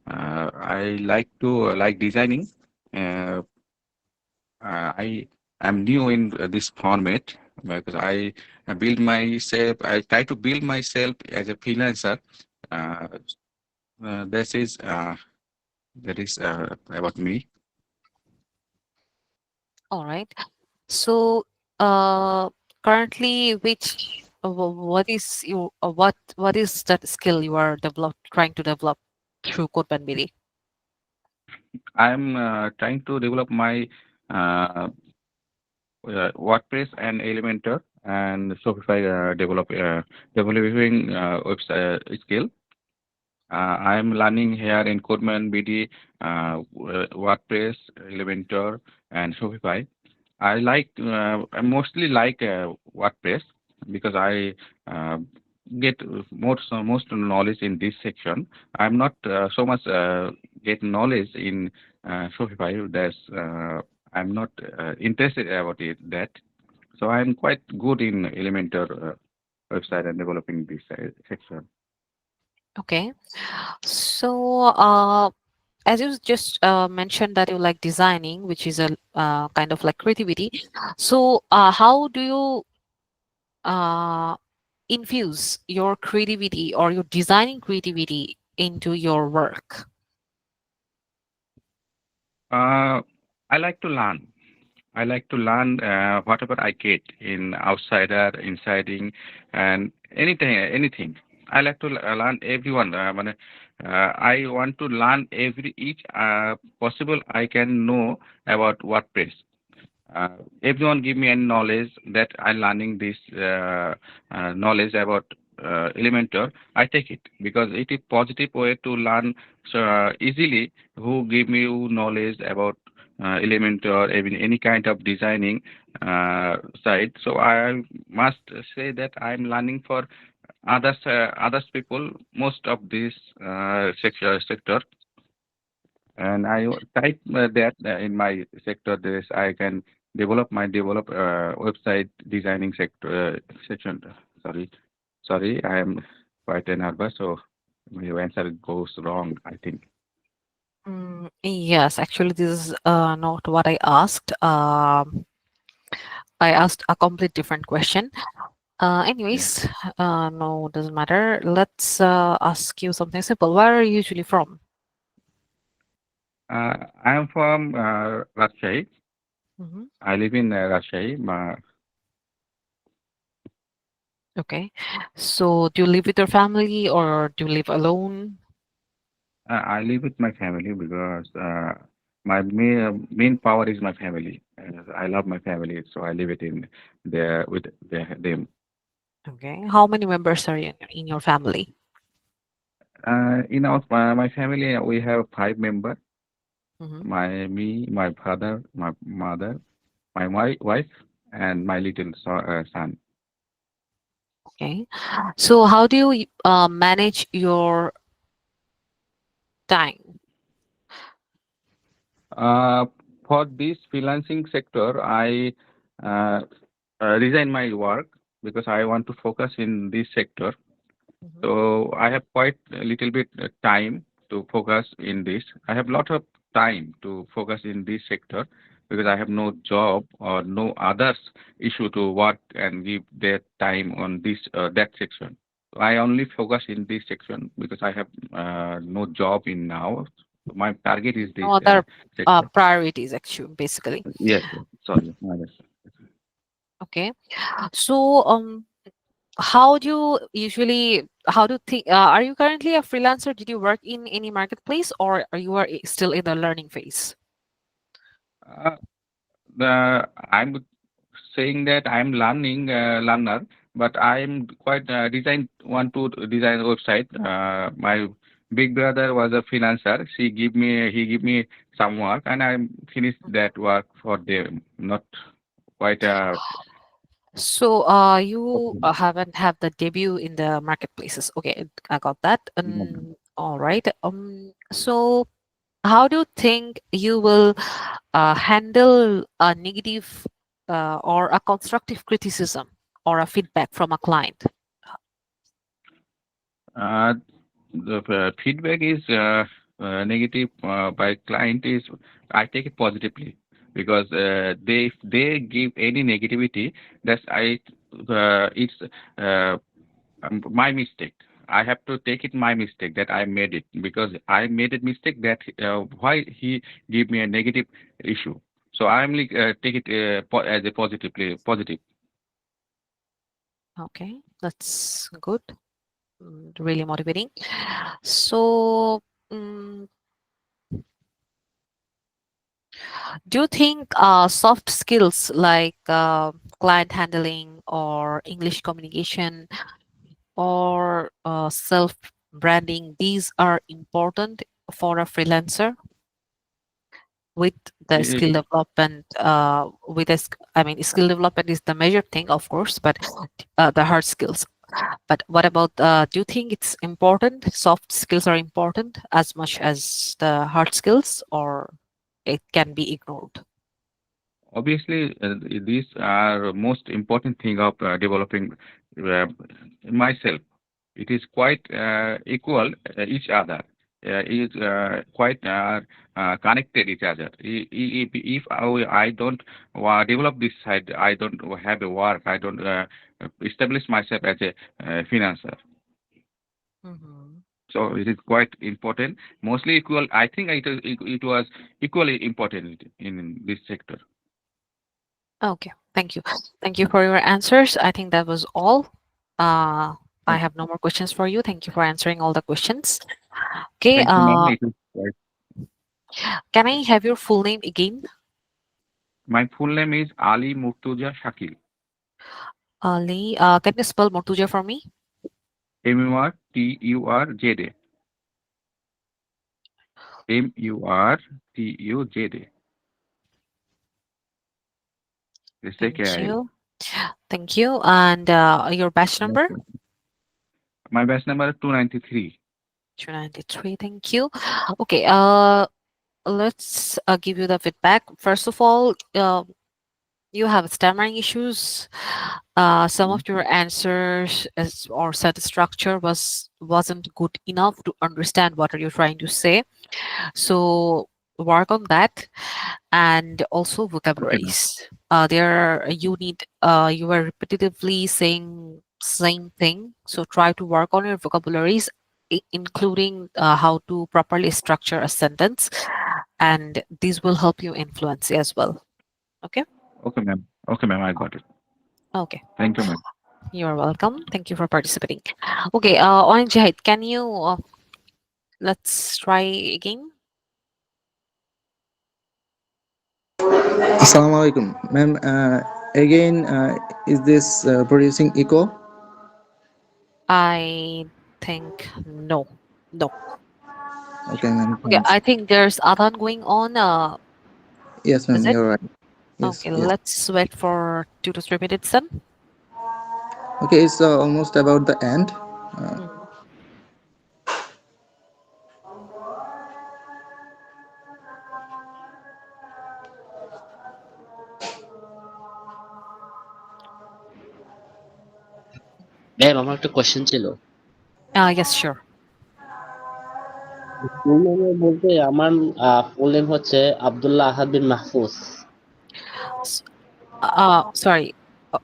[SPEAKER 8] I like to like designing. Uh, I am new in this format because I build myself. I try to build myself as a freelancer. Uh, this is that is about me.
[SPEAKER 1] All right. So uh currently what is your what is that skill you are trying to develop through Codemanbd?
[SPEAKER 8] I'm trying to develop my uh, WordPress and Elementor and Shopify developing website skill. I'm learning here in Codemanbd, WordPress, Elementor, and Shopify. I mostly like WordPress because I uh, get most knowledge in this section. I'm not so much get knowledge in Shopify. I'm not interested about it that. So I'm quite good in Elementor website and developing this section.
[SPEAKER 1] Okay. So as you just mentioned that you like designing, which is a kind of like creativity. So how do you uh infuse your creativity or your designing creativity into your work?
[SPEAKER 8] Uh, I like to learn. I like to learn whatever I get in outsider, insiding, and anything. I like to learn everyone. I want to learn every each possible I can know about WordPress. Uh, Everyone give me any knowledge that I'm learning this knowledge about Elementor. I take it because it is positive way to learn easily. Who give me knowledge about Elementor, even any kind of designing side. So I must say that I'm learning for others people most of this sector, and I type that in my sector. This I can develop website designing sector section. Sorry, sorry, I am quite nervous, so my answer goes wrong, I think.
[SPEAKER 1] Yes, actually, this is not what I asked. I asked a complete different question.
[SPEAKER 8] Yeah.
[SPEAKER 1] Anyways, no, doesn't matter. Let's ask you something simple. Where are you usually from?
[SPEAKER 8] I am from Rajshahi.
[SPEAKER 1] Hmm.
[SPEAKER 8] I live in Rajshahi.
[SPEAKER 1] Okay. So, do you live with your family or do you live alone?
[SPEAKER 8] I live with my family because my main power is my family. I love my family, so I live it in there with them.
[SPEAKER 1] Okay. How many members are in your family?
[SPEAKER 8] In my family, we have 5 members.
[SPEAKER 1] Hmm.
[SPEAKER 8] My father, my mother, my wife, and my little son.
[SPEAKER 1] Okay. So, how do you manage your time?
[SPEAKER 8] Uh, for this freelancing sector, I uh, resign my work because I want to focus in this sector.
[SPEAKER 1] Hmm.
[SPEAKER 8] So I have quite a little bit time to focus in this. I have lot of time to focus in this sector. because I have no job or no others issue to work and give their time on this that section. So I only focus in this section because I have no job in now. So my target is this
[SPEAKER 1] No other
[SPEAKER 8] sector.
[SPEAKER 1] priorities, actually, basically.
[SPEAKER 8] Yes, yes. Sorry. My bad.
[SPEAKER 1] Okay. So, how do you think, are you currently a freelancer? Did you work in any marketplace, or are you still in the learning phase?
[SPEAKER 8] Uh, I'm saying that I'm learning learner, but I'm quite want to design a website. My big brother was a freelancer. He give me some work, and I finished that work for them. Not quite
[SPEAKER 1] So, you haven't have the debut in the marketplaces. Okay, I got that. All right. So how do you think you will handle a negative or a constructive criticism or a feedback from a client?
[SPEAKER 8] uh, the feedback is negative by client is I take it positively because if they give any negativity, that's it's uh, my mistake. I have to take it my mistake that I made it because I made a mistake that why he give me a negative issue. So I'm like take it as a positive.
[SPEAKER 1] Okay, that's good. Really motivating. So, mm, do you think soft skills like client handling or English communication or self branding, these are important for a freelancer with the skill
[SPEAKER 8] Eh,
[SPEAKER 1] development? I mean, skill development is the major thing, of course, but the hard skills. But what about, do you think it's important, soft skills are important as much as the hard skills, or it can be ignored?
[SPEAKER 8] Obviously, these are most important thing of developing uh, myself. It is quite equal each other. Is quite connected each other. If I don't develop this side, I don't have a work. I don't establish myself as a financer.
[SPEAKER 1] Mhm.
[SPEAKER 8] So it is quite important. Mostly equal. I think it was equally important in this sector.
[SPEAKER 1] Okay, thank you. Thank you for your answers. I think that was all. Uh, I have no more questions for you. Thank you for answering all the questions. Okay,
[SPEAKER 8] Thank you, ma'am. It is quite.
[SPEAKER 1] can I have your full name again?
[SPEAKER 8] My full name is Ali Murtuja Shakil.
[SPEAKER 1] Ali, can you spell Murtuja for me?
[SPEAKER 8] Murturjda. Murtujda.
[SPEAKER 1] Thank
[SPEAKER 8] S-A-K-I-L.
[SPEAKER 1] you. Thank you. And your batch number?
[SPEAKER 8] My batch number is 293.
[SPEAKER 1] 293. Thank you. Okay, let's give you the feedback. First of all, you have stammering issues. Some of your answers or sentence structure wasn't good enough to understand what are you trying to say. So work on that, and also
[SPEAKER 8] Okay, ma'am.
[SPEAKER 1] vocabularies. There you need you are repetitively saying same thing. So try to work on your vocabularies, including how to properly structure a sentence, and these will help you in fluency as well. Okay.
[SPEAKER 8] Okay, ma'am. Okay, ma'am. I got it.
[SPEAKER 1] Okay.
[SPEAKER 8] Thank you, ma'am.
[SPEAKER 1] You're welcome. Thank you for participating. Okay, on Jahid, can you let's try again?
[SPEAKER 7] Assalamu alaikum, ma'am. Again, is this producing echo?
[SPEAKER 1] I think no. No.
[SPEAKER 7] Okay, ma'am.
[SPEAKER 1] Okay,
[SPEAKER 7] Thanks.
[SPEAKER 1] I think there's Adhan going on.
[SPEAKER 7] Yes,
[SPEAKER 1] Is
[SPEAKER 7] ma'am.
[SPEAKER 1] it?
[SPEAKER 7] You're right. Yes,
[SPEAKER 1] Okay,
[SPEAKER 7] yes.
[SPEAKER 1] let's wait for 2 to 3 minutes then.
[SPEAKER 7] Okay, it's almost about the end.
[SPEAKER 1] Mhm.
[SPEAKER 5] Ma'am আমার একটা question ছিল।
[SPEAKER 1] Yes, sure.
[SPEAKER 5] Full name বলতে আমার full name হচ্ছে আব্দুল্লাহ আহাদ বিন Mahfuz.
[SPEAKER 1] S- Sorry,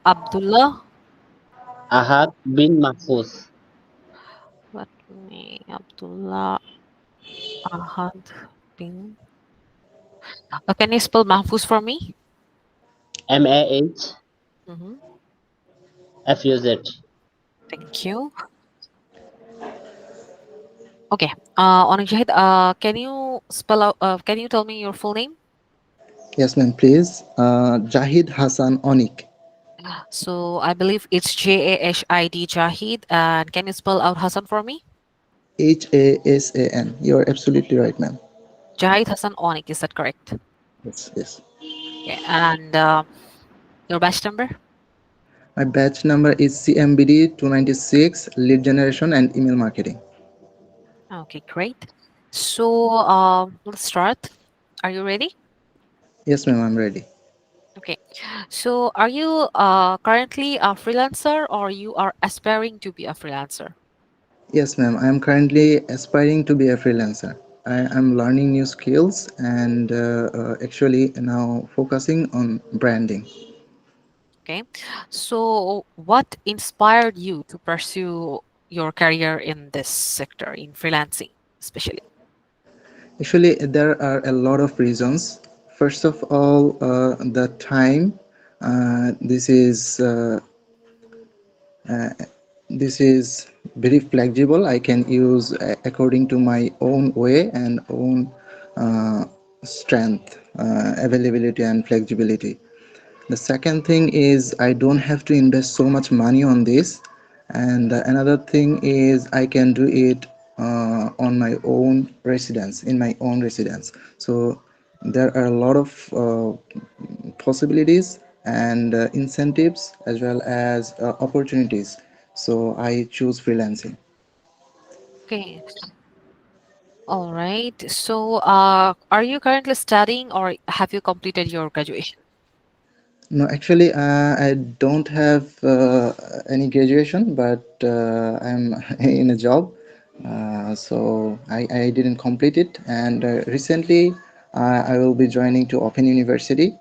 [SPEAKER 1] Abdullah.
[SPEAKER 5] Ahad bin Mahfuz.
[SPEAKER 1] Let me Abdullah Ahad bin. Can you spell Mahfuz for me?
[SPEAKER 5] Mahfuz.
[SPEAKER 1] Mm-hmm. Thank you. Okay. Onik Jahid, can you spell out? Can you tell me your full name?
[SPEAKER 7] Yes, ma'am, please. Jahid Hassan Onik.
[SPEAKER 1] So I believe it's Jashid Jahid. And can you spell out Hassan for me?
[SPEAKER 7] Hasan. You are absolutely right, ma'am.
[SPEAKER 1] Jahid Hassan Onik. Is that correct?
[SPEAKER 7] Yes, yes.
[SPEAKER 1] Okay. And your batch number?
[SPEAKER 7] My batch number is CMBD 296, lead generation and email marketing.
[SPEAKER 1] Okay, great. So let's start. Are you ready?
[SPEAKER 7] Yes, ma'am, I'm ready.
[SPEAKER 1] Okay. So are you currently a freelancer or you are aspiring to be a freelancer?
[SPEAKER 7] Yes, ma'am, I am currently aspiring to be a freelancer. I am learning new skills and actually now focusing on branding.
[SPEAKER 1] Okay. So what inspired you to pursue your career in this sector, in freelancing, especially?
[SPEAKER 7] Actually, there are a lot of reasons. First of all, the time. This is this is very flexible. I can use according to my own way and own uh, strength, availability, and flexibility. The second thing is I don't have to invest so much money on this. And another thing is I can do it on my own residence, in my own residence. So there are a lot of possibilities and incentives as well as opportunities. So I choose freelancing.
[SPEAKER 1] Okay. All right. So are you currently studying or have you completed your graduation?
[SPEAKER 7] No, actually, I don't have any graduation, but I'm in a job. So I didn't complete it. And recently, I will be joining to Open University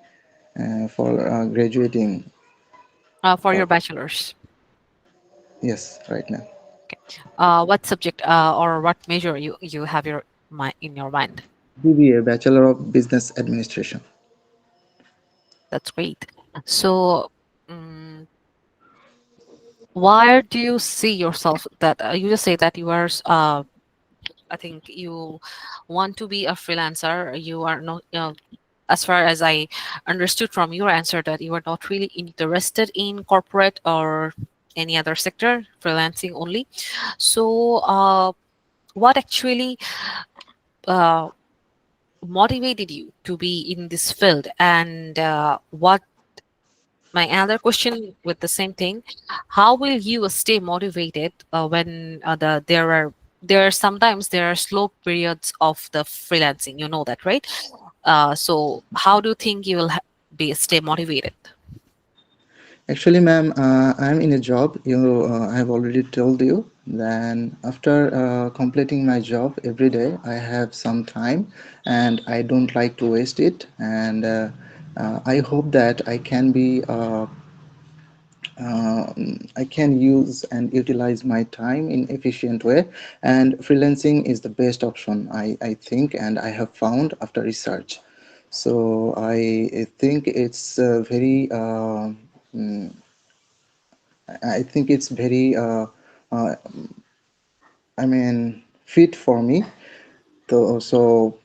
[SPEAKER 7] for graduating
[SPEAKER 1] For your
[SPEAKER 7] further.
[SPEAKER 1] bachelor's.
[SPEAKER 7] Yes, right now.
[SPEAKER 1] Okay. What subject or what major you have in your mind?
[SPEAKER 7] BBA, Bachelor of Business Administration.
[SPEAKER 1] That's great. So, mm why do you see yourself that you just say that you are I think you want to be a freelancer. You are not, as far as I understood from your answer, that you are not really interested in corporate or any other sector, freelancing only. So, what actually uh, motivated you to be in this field, and what my other question with the same thing, how will you stay motivated when there are sometimes there are slow periods of the freelancing, you know that, right? So how do you think you will be stay motivated?
[SPEAKER 7] Actually, ma'am, I'm in a job. I have already told you. Then, after completing my job every day, I have some time, and I don't like to waste it. And I hope that I can use and utilize my time in efficient way. And freelancing is the best option, I think, and I have found after research. So I think it's very. Mm, I think it's very, uh, I mean, fit for me. So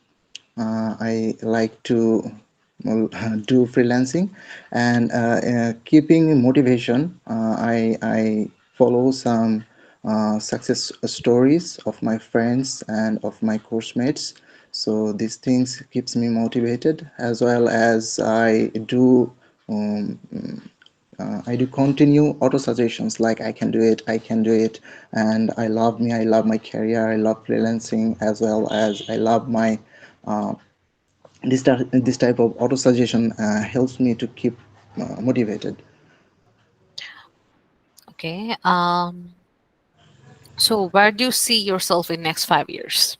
[SPEAKER 7] I like to well, do freelancing and keeping motivation. I follow some success stories of my friends and of my course mates. So these things keeps me motivated as well as um, I do continue auto suggestions like I can do it, and I love my career, I love freelancing as well as I love my uh, this type of auto suggestion helps me to keep motivated.
[SPEAKER 1] Okay. So where do you see yourself in next 5 years?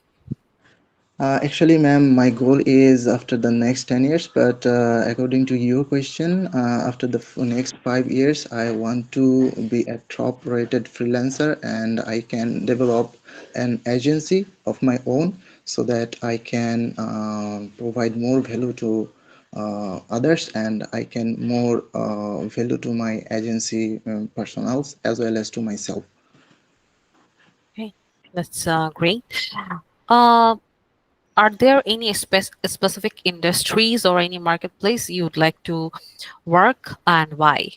[SPEAKER 7] Actually, ma'am, my goal is after the next 10 years, but according to your question, after the next 5 years, I want to be a top rated freelancer and I can develop an agency of my own so that I can provide more value to others and I can more value to my agency personals as well as to myself.
[SPEAKER 1] Okay, that's great. Uh, are there any specific industries or any marketplace you'd like to work and why?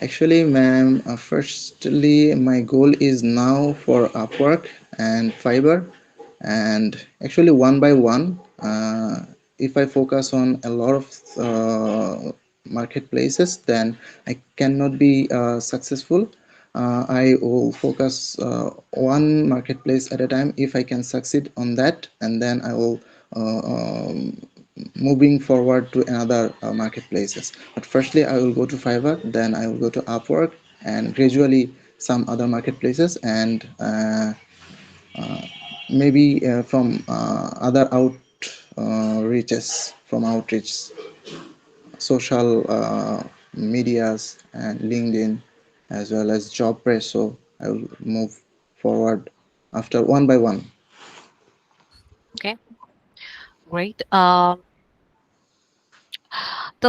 [SPEAKER 7] Actually, ma'am, firstly, my goal is now for Upwork and Fiverr, and actually, one by one, if I focus on a lot of marketplaces, then I cannot be successful. I will focus one marketplace at a time if I can succeed on that, and then I will uh, um, moving forward to another marketplaces. But firstly, I will go to Fiverr, then I will go to Upwork, and gradually some other marketplaces, and maybe from other out reaches from outreach, social medias, and LinkedIn, as well as job press. So I will move forward after one by one.
[SPEAKER 1] Okay, great. Tell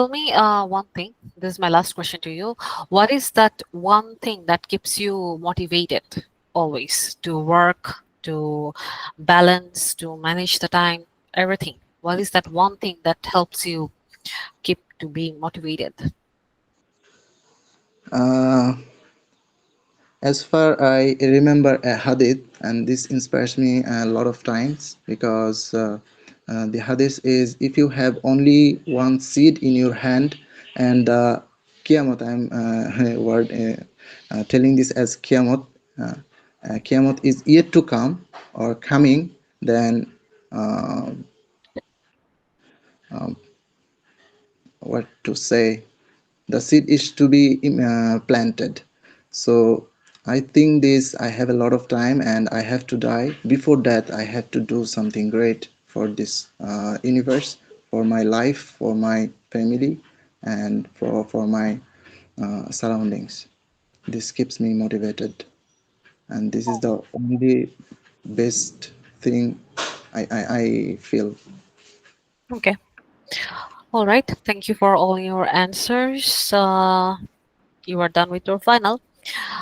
[SPEAKER 1] me one thing. This is my last question to you. What is that one thing that keeps you motivated always to work, to balance, to manage the time, everything? What is that one thing that helps you keep to being motivated?
[SPEAKER 7] Uh, As far I remember a hadith, and this inspires me a lot of times because the hadith is if you have only one seed in your hand and Qiyamah, I'm word, telling this as Qiyamah, Qiyamah is yet to come or coming, then uh, um, what to say? The seed is to be planted. So I think this I have a lot of time and I have to die. Before that, I have to do something great for this universe, for my life, for my family, and for my surroundings. This keeps me motivated, and this is the only best thing I feel.
[SPEAKER 1] Okay. All right. Thank you for all your answers. You are done with your final.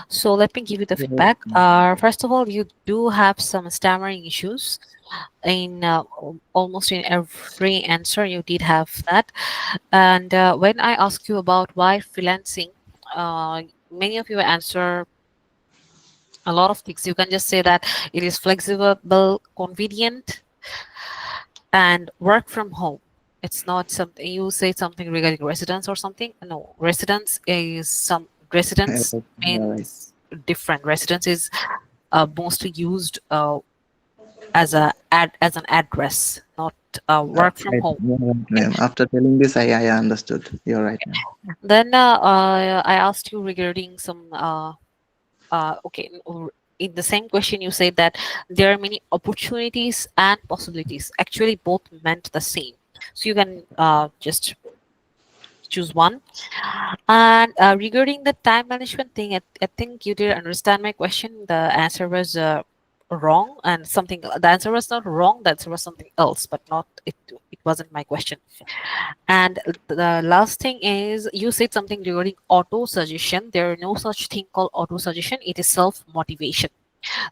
[SPEAKER 1] So let me give you the feedback. First of all, you do have some stammering issues in almost in every answer. You did have that, and when I ask you about why freelancing, many of you answer a lot of things. You can just say that it is flexible, convenient, and work from home. It's not something you say something regarding residence or something. No, residence is some residence
[SPEAKER 7] Right.
[SPEAKER 1] means different. Residence is mostly used as an address, not work from
[SPEAKER 7] Right.
[SPEAKER 1] home.
[SPEAKER 7] You're right,
[SPEAKER 1] Okay.
[SPEAKER 7] ma'am. After telling this, I understood. You're right, ma'am.
[SPEAKER 1] Then I asked you regarding some okay. In the same question, you said that there are many opportunities and possibilities. Actually, both meant the same. So you can just choose one. And regarding the time management thing, I think you did understand my question. The answer was wrong, and something. The answer was not wrong. The answer was something else, but not it. It wasn't my question. And the last thing is, you said something regarding auto suggestion. There is no such thing called auto suggestion. It is self motivation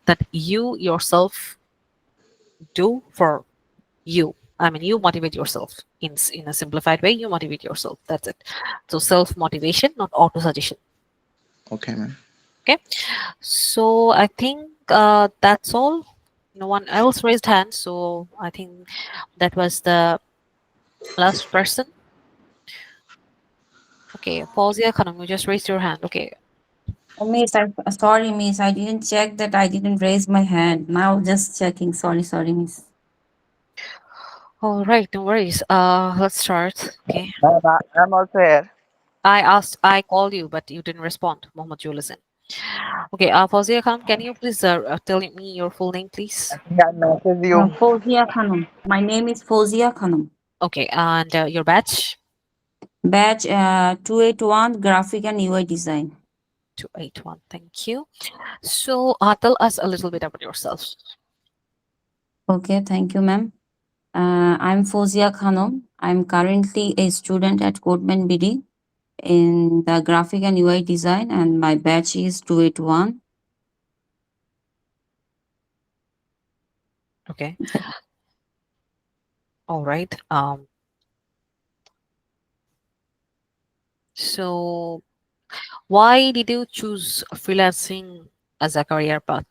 [SPEAKER 1] that you yourself do for you. I mean, you motivate yourself in a simplified way. You motivate yourself. That's it. So self motivation, not auto suggestion.
[SPEAKER 7] Okay, ma'am.
[SPEAKER 1] Okay. So I think that's all. No one else raised hands, so I think that was the last person. Okay, Pauzia Khanum, you just raised your hand. Okay.
[SPEAKER 9] Oh, Miss, sorry, Miss. I didn't check that. I didn't raise my hand. Now just checking. Sorry, sorry, Miss.
[SPEAKER 1] All right, no worries. Let's start. Okay.
[SPEAKER 10] I'm also here.
[SPEAKER 1] I called you, but you didn't respond, Mohammed Julison. Okay, Fauzia Khan, can you please tell me your full name, please?
[SPEAKER 10] Yeah, message you.
[SPEAKER 9] Fozia Khanum. My name is Fozia Khanum.
[SPEAKER 1] Okay, and your batch?
[SPEAKER 9] Batch 281 Graphic and UI Design.
[SPEAKER 1] 281. Thank you. So, tell us a little bit about yourself.
[SPEAKER 9] Okay, thank you, ma'am. I'm Fozia Khanum. I'm currently a student at Codemanbd in the Graphic and UI Design, and my batch is 281.
[SPEAKER 1] Okay, all right. So why did you choose freelancing as a career path?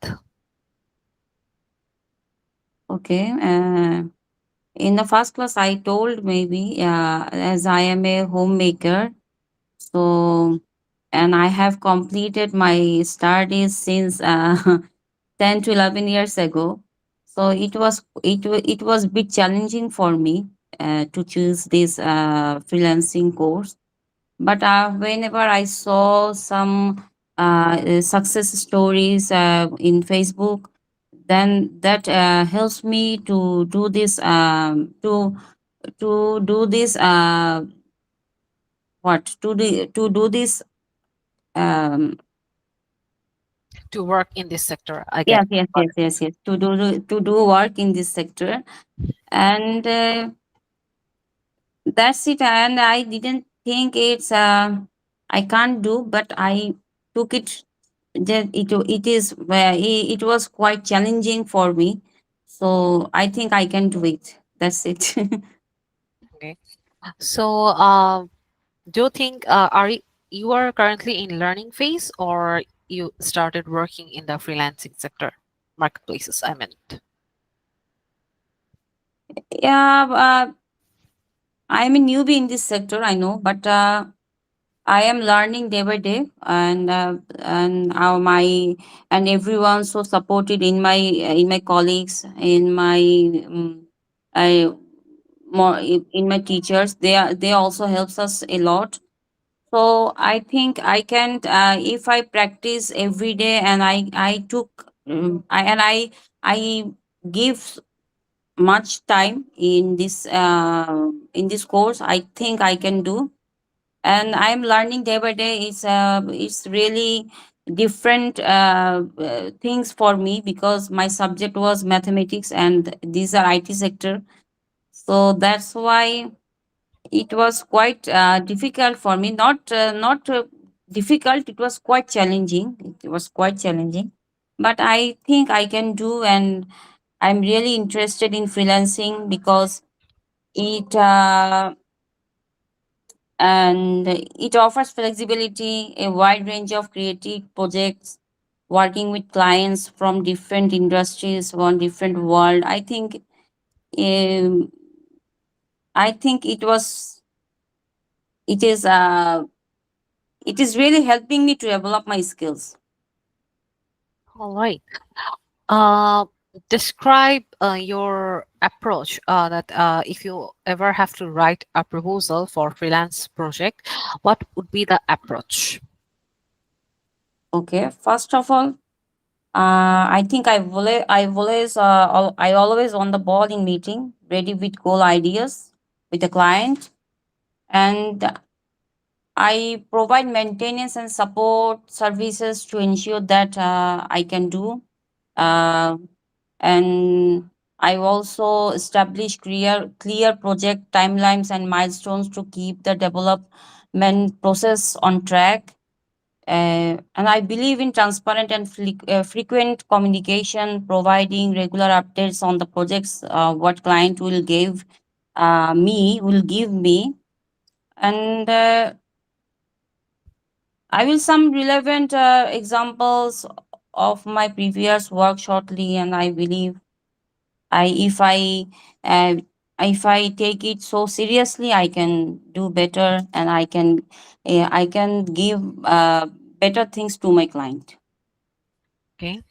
[SPEAKER 9] Okay. In the first class, I told maybe as I am a homemaker, so and I have completed my studies since 10 to 11 years ago. So it was a bit challenging for me to choose this freelancing course. But whenever I saw some success stories in Facebook, then that helps me to do this to do this what to do this um
[SPEAKER 1] To work in this sector? I get
[SPEAKER 9] yes,
[SPEAKER 1] it.
[SPEAKER 9] yes,
[SPEAKER 1] Got
[SPEAKER 9] yes, yes, yes, to do work in this sector. And that's it. And I didn't think it's I can't do, but I took it that it is it was quite challenging for me, so I think I can do it. That's it.
[SPEAKER 1] it. Okay. So, do you think you are currently in learning phase, or you started working in the freelancing sector, marketplaces? I meant.
[SPEAKER 9] Yeah, I'm a newbie in this sector, I know, but I am learning day by day, and how my and everyone so supported in my colleagues, in my I more in my teachers. They also helps us a lot. So I think I can if I practice every day, and I took I give much time in this course. I think I can do, and I'm learning day by day. It's really different things for me, because my subject was mathematics and these are IT sector. So that's why it was quite difficult for me. Not difficult, it was quite challenging. It was quite challenging, but I think I can do. And I'm really interested in freelancing because it it offers flexibility, a wide range of creative projects, working with clients from different industries, one different world. Um, I think it is it is really helping me to develop my skills.
[SPEAKER 1] All right. Uh, Describe your approach. That if you ever have to write a proposal for freelance project, what would be the approach?
[SPEAKER 9] Okay, first of all, I think I always on the ball in meeting, ready with goal ideas with the client, and I provide maintenance and support services to ensure that I can do. Uh, and I also establish clear project timelines and milestones to keep the development process on track. And I believe in transparent and frequent communication, providing regular updates on the projects what client will give me. And I will some relevant examples of my previous work shortly, and I believe I uh, if I take it so seriously, I can do better, and I can give better things to my client.
[SPEAKER 1] Okay.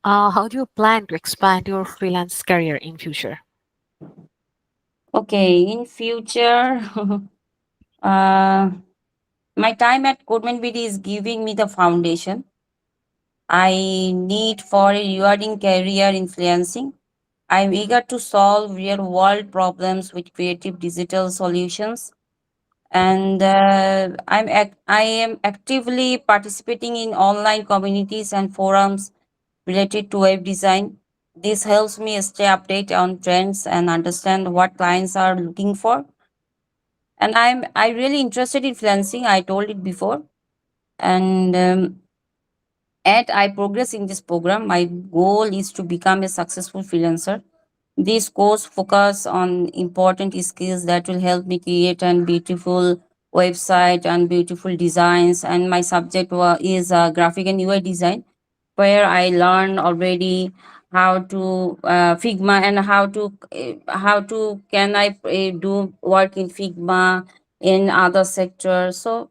[SPEAKER 1] How do you plan to expand your freelance career in future?
[SPEAKER 9] Okay, in future, uh, my time at Codemanbd is giving me the foundation. I need for a rewarding career in freelancing. I'm eager to solve real world problems with creative digital solutions. And I am actively participating in online communities and forums related to web design. This helps me stay updated on trends and understand what clients are looking for. And I really interested in freelancing. I told it before, and as I progress in this program, my goal is to become a successful freelancer. This course focus on important skills that will help me create a beautiful website and beautiful designs. And my subject is graphic and UI design, where I learned already how to Figma and how to can I do work in Figma in other sectors. So,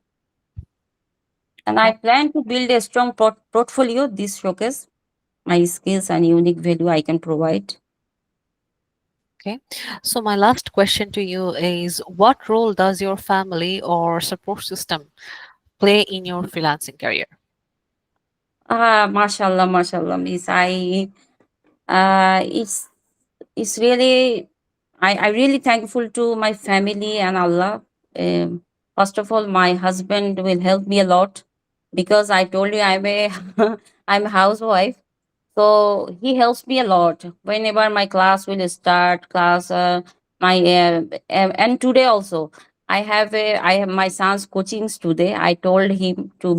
[SPEAKER 9] and I
[SPEAKER 1] Okay.
[SPEAKER 9] plan to build a strong portfolio. This showcase my skills and unique value I can provide.
[SPEAKER 1] Okay. So my last question to you is, what role does your family or support system play in your freelancing career?
[SPEAKER 9] Mashallah, mashallah, Miss. It's really, I really thankful to my family and Allah. First of all, my husband will help me a lot because I told you I'm a I'm a housewife. So he helps me a lot whenever my class will start. Class, my and today also I have my son's coachings today. I told him to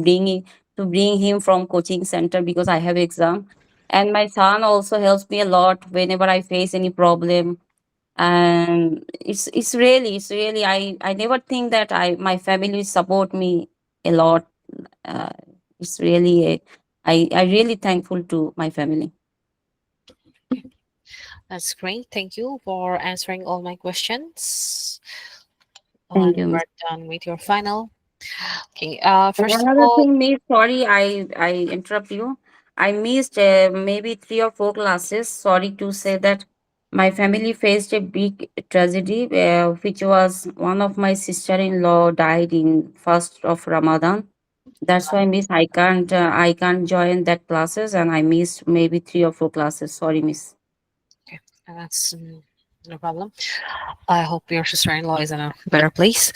[SPEAKER 9] to bring him from coaching center because I have exam, and my son also helps me a lot whenever I face any problem. And it's really I never think that my family will support me a lot. Uh, it's really I really thankful to my family.
[SPEAKER 1] That's great. Thank you for answering all my questions.
[SPEAKER 9] Thank
[SPEAKER 1] And
[SPEAKER 9] you, Miss.
[SPEAKER 1] we're done with your final. Okay.
[SPEAKER 9] And
[SPEAKER 1] First of
[SPEAKER 9] another
[SPEAKER 1] all,
[SPEAKER 9] thing, Miss, sorry, I interrupt you. I missed maybe 3 or 4 classes. Sorry to say that my family faced a big tragedy, which was one of my sister-in-law died in first of Ramadan. That's why, Miss, I can't join that classes, and I missed maybe 3 or 4 classes. Sorry, Miss.
[SPEAKER 1] okay, that's no problem. I hope your sister-in-law is in a better place.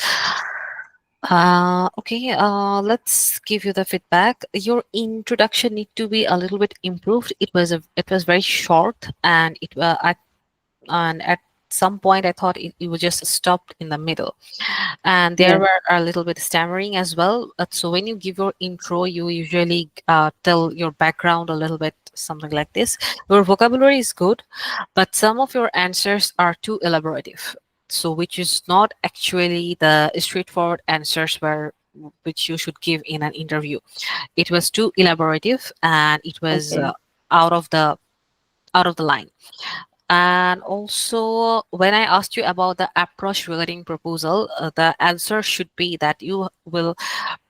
[SPEAKER 1] Okay, let's give you the feedback. Your introduction need to be a little bit improved. It was very short, and at some point I thought it was just stopped in the middle, and there
[SPEAKER 9] Yes.
[SPEAKER 1] were a little bit stammering as well. So when you give your intro, you usually tell your background a little bit, something like this. Your vocabulary is good, but some of your answers are too elaborative, so which is not actually the straightforward answers which you should give in an interview. It was too elaborative, and it was
[SPEAKER 9] Okay.
[SPEAKER 1] out of the line. And also, when I asked you about the approach regarding proposal, the answer should be that you will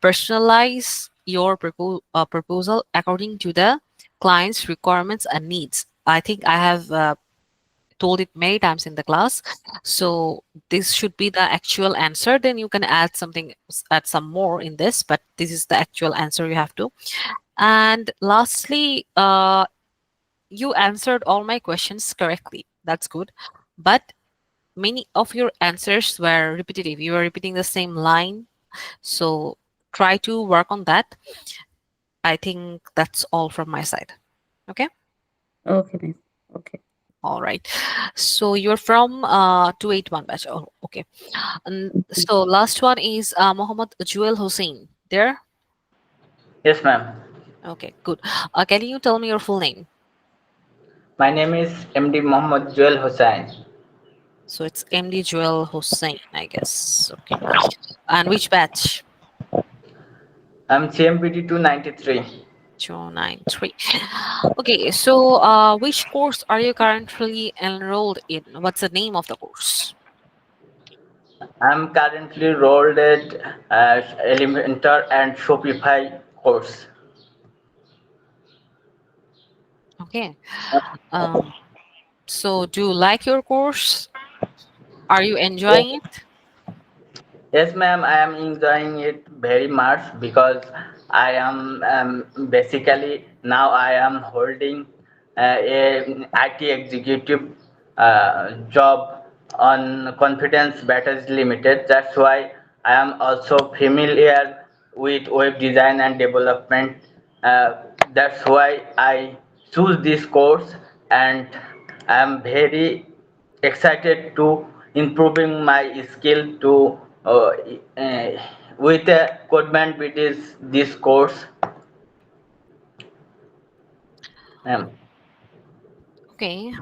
[SPEAKER 1] personalize your proposal according to the client's requirements and needs. I think I have told it many times in the class. So this should be the actual answer. Then you can add some more in this, but this is the actual answer you have to. And lastly, you answered all my questions correctly. That's good. But many of your answers were repetitive. You were repeating the same line. So try to work on that. I think that's all from my side. Okay.
[SPEAKER 9] Okay, Miss. Okay.
[SPEAKER 1] All right. So you're from 281 batch. Oh, okay. And
[SPEAKER 9] Mhm.
[SPEAKER 1] so last one is Mohammed Jewel Hussein. There?
[SPEAKER 10] Yes, ma'am.
[SPEAKER 1] Okay, good. Can you tell me your full name?
[SPEAKER 10] My name is MD Mohammed Joel Hussain.
[SPEAKER 1] So it's MD Jewel Hussein, I guess. Okay. And which batch?
[SPEAKER 10] I'm CMPT 293.
[SPEAKER 1] 293. Okay, so which course are you currently enrolled in? What's the name of the course?
[SPEAKER 10] I'm currently enrolled at Elementor and Shopify course.
[SPEAKER 1] Okay. Um, so do you like your course? Are you
[SPEAKER 10] Yes,
[SPEAKER 1] enjoying it?
[SPEAKER 10] yes, ma'am. I am enjoying it very much because I am basically Now I am holding a IT executive job on Confidence Batteries Limited. That's why I am also familiar with web design and development. Uh, that's why I choose this course, and I am very excited to improving my skill to uh, with Codemanbd is this course.
[SPEAKER 1] Okay,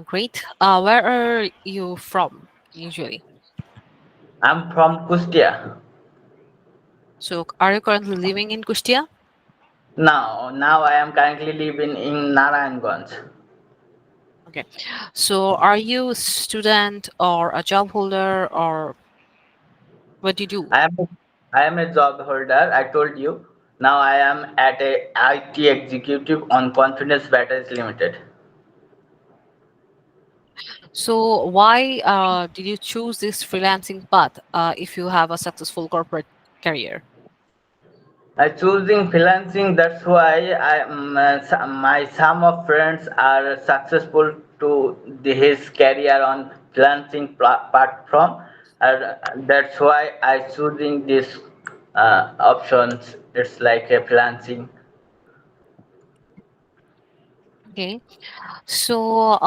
[SPEAKER 1] great. Where are you from usually?
[SPEAKER 10] I'm from Kustia.
[SPEAKER 1] So, are you currently living in Kustia?
[SPEAKER 10] Now I am currently living in Narayanganj.
[SPEAKER 1] Okay. So, are you a student or a job holder or what do you do?
[SPEAKER 10] I am I am a job holder. I told you. Now I am at a IT executive on Confidence Batteries Limited.
[SPEAKER 1] So, why did you choose this freelancing path if you have a successful corporate career?
[SPEAKER 10] I choosing freelancing. That's why my some of friends are successful to his career on freelancing platform. That's why I choosing this options. It's like a freelancing.
[SPEAKER 1] Okay. So,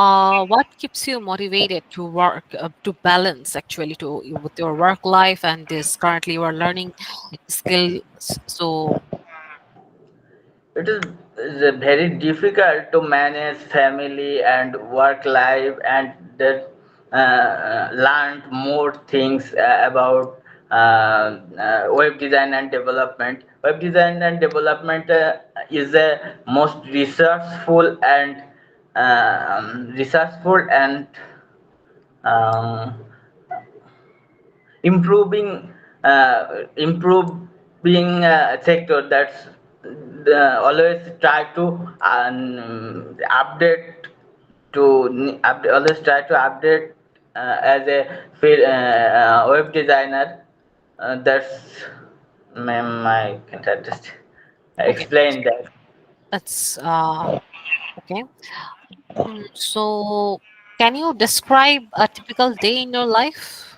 [SPEAKER 1] what keeps you motivated to work, to balance actually to with your work life and this currently you are learning skills? So,
[SPEAKER 10] It is very difficult to manage family and work life, and that learn more things about web design and development. Web design and development is a most researchful and um, improving improving sector. That's always try to update always try to update as a web designer. That's I can just
[SPEAKER 1] okay,
[SPEAKER 10] explain that.
[SPEAKER 1] that's okay. So, can you describe a typical day in your life?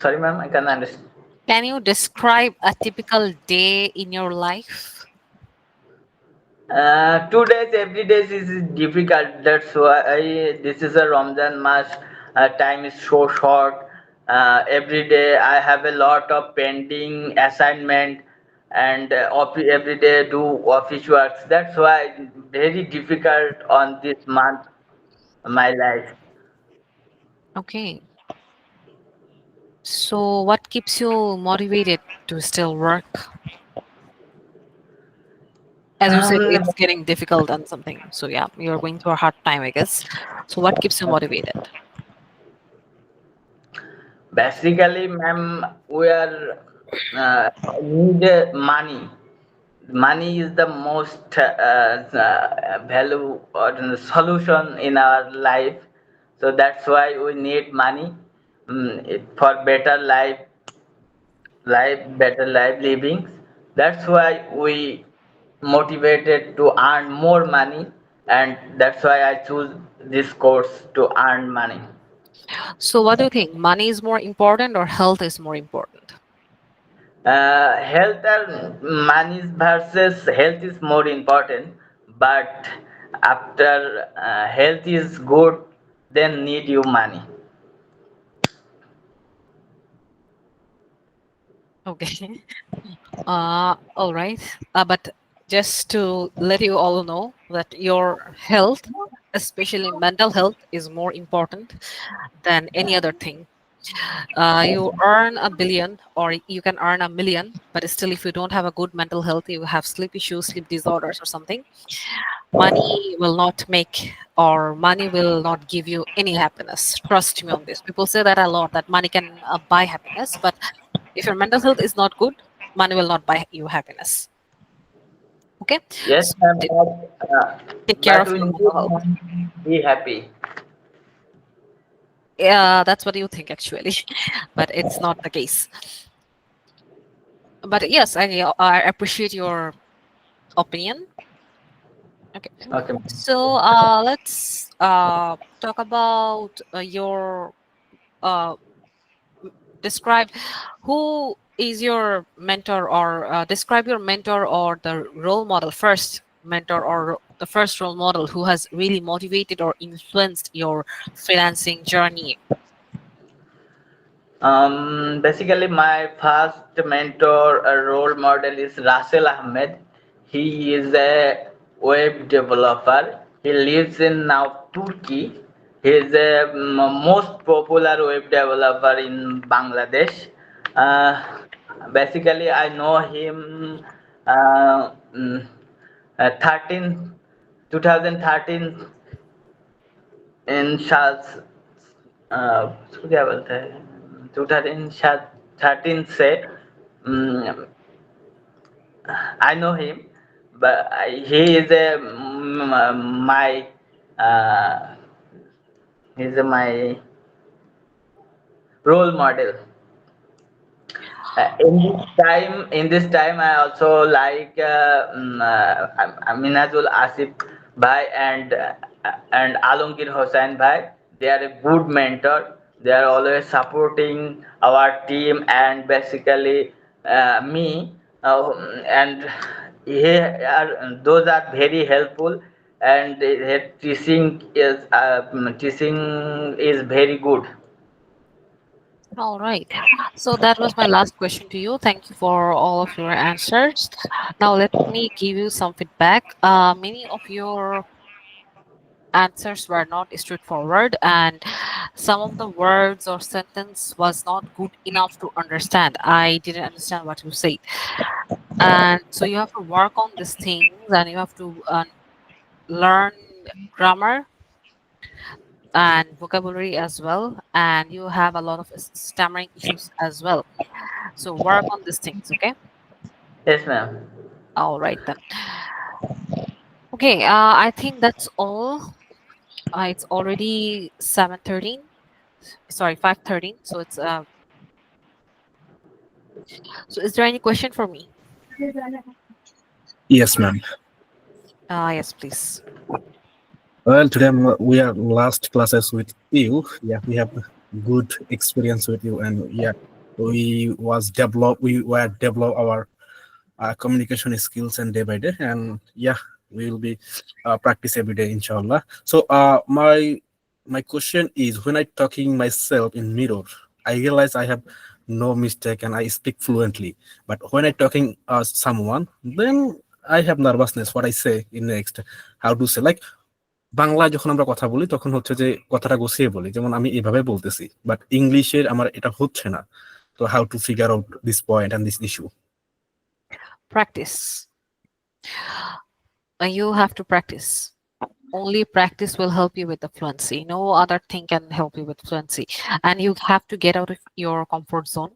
[SPEAKER 10] Sorry, ma'am, I can understand.
[SPEAKER 1] Can you describe a typical day in your life?
[SPEAKER 10] 2 days, every day is difficult. That's why this is a Ramadan Mass. Time is so short. Every day I have a lot of pending assignment, and every day do office works. That's why very difficult on this month my life.
[SPEAKER 1] Okay. So, what keeps you motivated to still work? As you said,
[SPEAKER 10] Um,
[SPEAKER 1] it's getting difficult and something. So, yeah, you're going through a hard time, I guess. So, what keeps you motivated?
[SPEAKER 10] Basically, ma'am, we are need money. Money is the most value or the solution in our life. So that's why we need money for better life living. That's why we motivated to earn more money, and that's why I choose this course to earn money.
[SPEAKER 1] So, what do you think? Money is more important or health is more important?
[SPEAKER 10] Health and money versus health is more important, but after health is good, then need you money.
[SPEAKER 1] Okay. All right. But just to let you all know that your health, especially mental health, is more important than any other thing. You earn a billion or you can earn a million, but still, if you don't have a good mental health, you have sleep issues, sleep disorders, or something, money will not make or money will not give you any happiness. Trust me on this. People say that a lot that money can buy happiness, but if your mental health is not good, money will not buy you happiness. Okay,
[SPEAKER 10] Yes,
[SPEAKER 1] so
[SPEAKER 10] ma'am,
[SPEAKER 1] take care
[SPEAKER 10] but
[SPEAKER 1] of
[SPEAKER 10] we
[SPEAKER 1] your mental
[SPEAKER 10] need
[SPEAKER 1] health.
[SPEAKER 10] money to be happy.
[SPEAKER 1] Yeah, that's what you think actually, but it's not the case. But yes, I appreciate your opinion. Okay.
[SPEAKER 10] Okay.
[SPEAKER 1] So let's talk about your uh, describe who is your mentor, or describe your mentor or the role model first, mentor or the first role model who has really motivated or influenced your freelancing journey.
[SPEAKER 10] Basically, my first mentor, role model is Russell Ahmed. He is a web developer. He lives in now Turkey. He is the most popular web developer in Bangladesh. Uh, Basically, I know him uh, mm, 13 2013 इन साल उसको क्या बोलते हैं 2013 से I know him, but he is a my uh, he's a my role model. In this time, I also like Minhazul Asif bhai and Alongir Hossain bhai. They are a good mentor. They are always supporting our team and basically me. And those are very helpful. And their teaching is very good.
[SPEAKER 1] All right. So that was my last question to you. Thank you for all of your answers. Now let me give you some feedback. Many of your answers were not straightforward, and some of the words or sentence was not good enough to understand. I didn't understand what you said, and so you have to work on these things, and you have to learn grammar and vocabulary as well, and you have a lot of stammering issues as well. So work on these things, okay?
[SPEAKER 10] Yes, ma'am.
[SPEAKER 1] All right then. Okay, I think that's all. It's already 7:13. Sorry, 5:13. So it's so is there any question for me?
[SPEAKER 6] Yes, ma'am.
[SPEAKER 1] Yes, please.
[SPEAKER 6] Well, today we are last classes with you. Yeah, we have good experience with you, and yeah, we were develop our communication skills and day by day, and yeah, we will be practice every day, inshallah. So, my question is, when I talking myself in mirror, I realize I have no mistake and I speak fluently. But when I talking someone, then I have nervousness. What I say in next, how to say like বাংলায় যখন আমরা কথা বলি তখন হচ্ছে যে কথাটা গুছিয়ে বলি, যেমন আমি এভাবে বলতেছি, বাট ইংলিশের আমার এটা হচ্ছে না। তো how to figure out this point and this issue?
[SPEAKER 1] Practice. You have to practice. Only practice will help you with the fluency. No other thing can help you with fluency. And you have to get out of your comfort zone,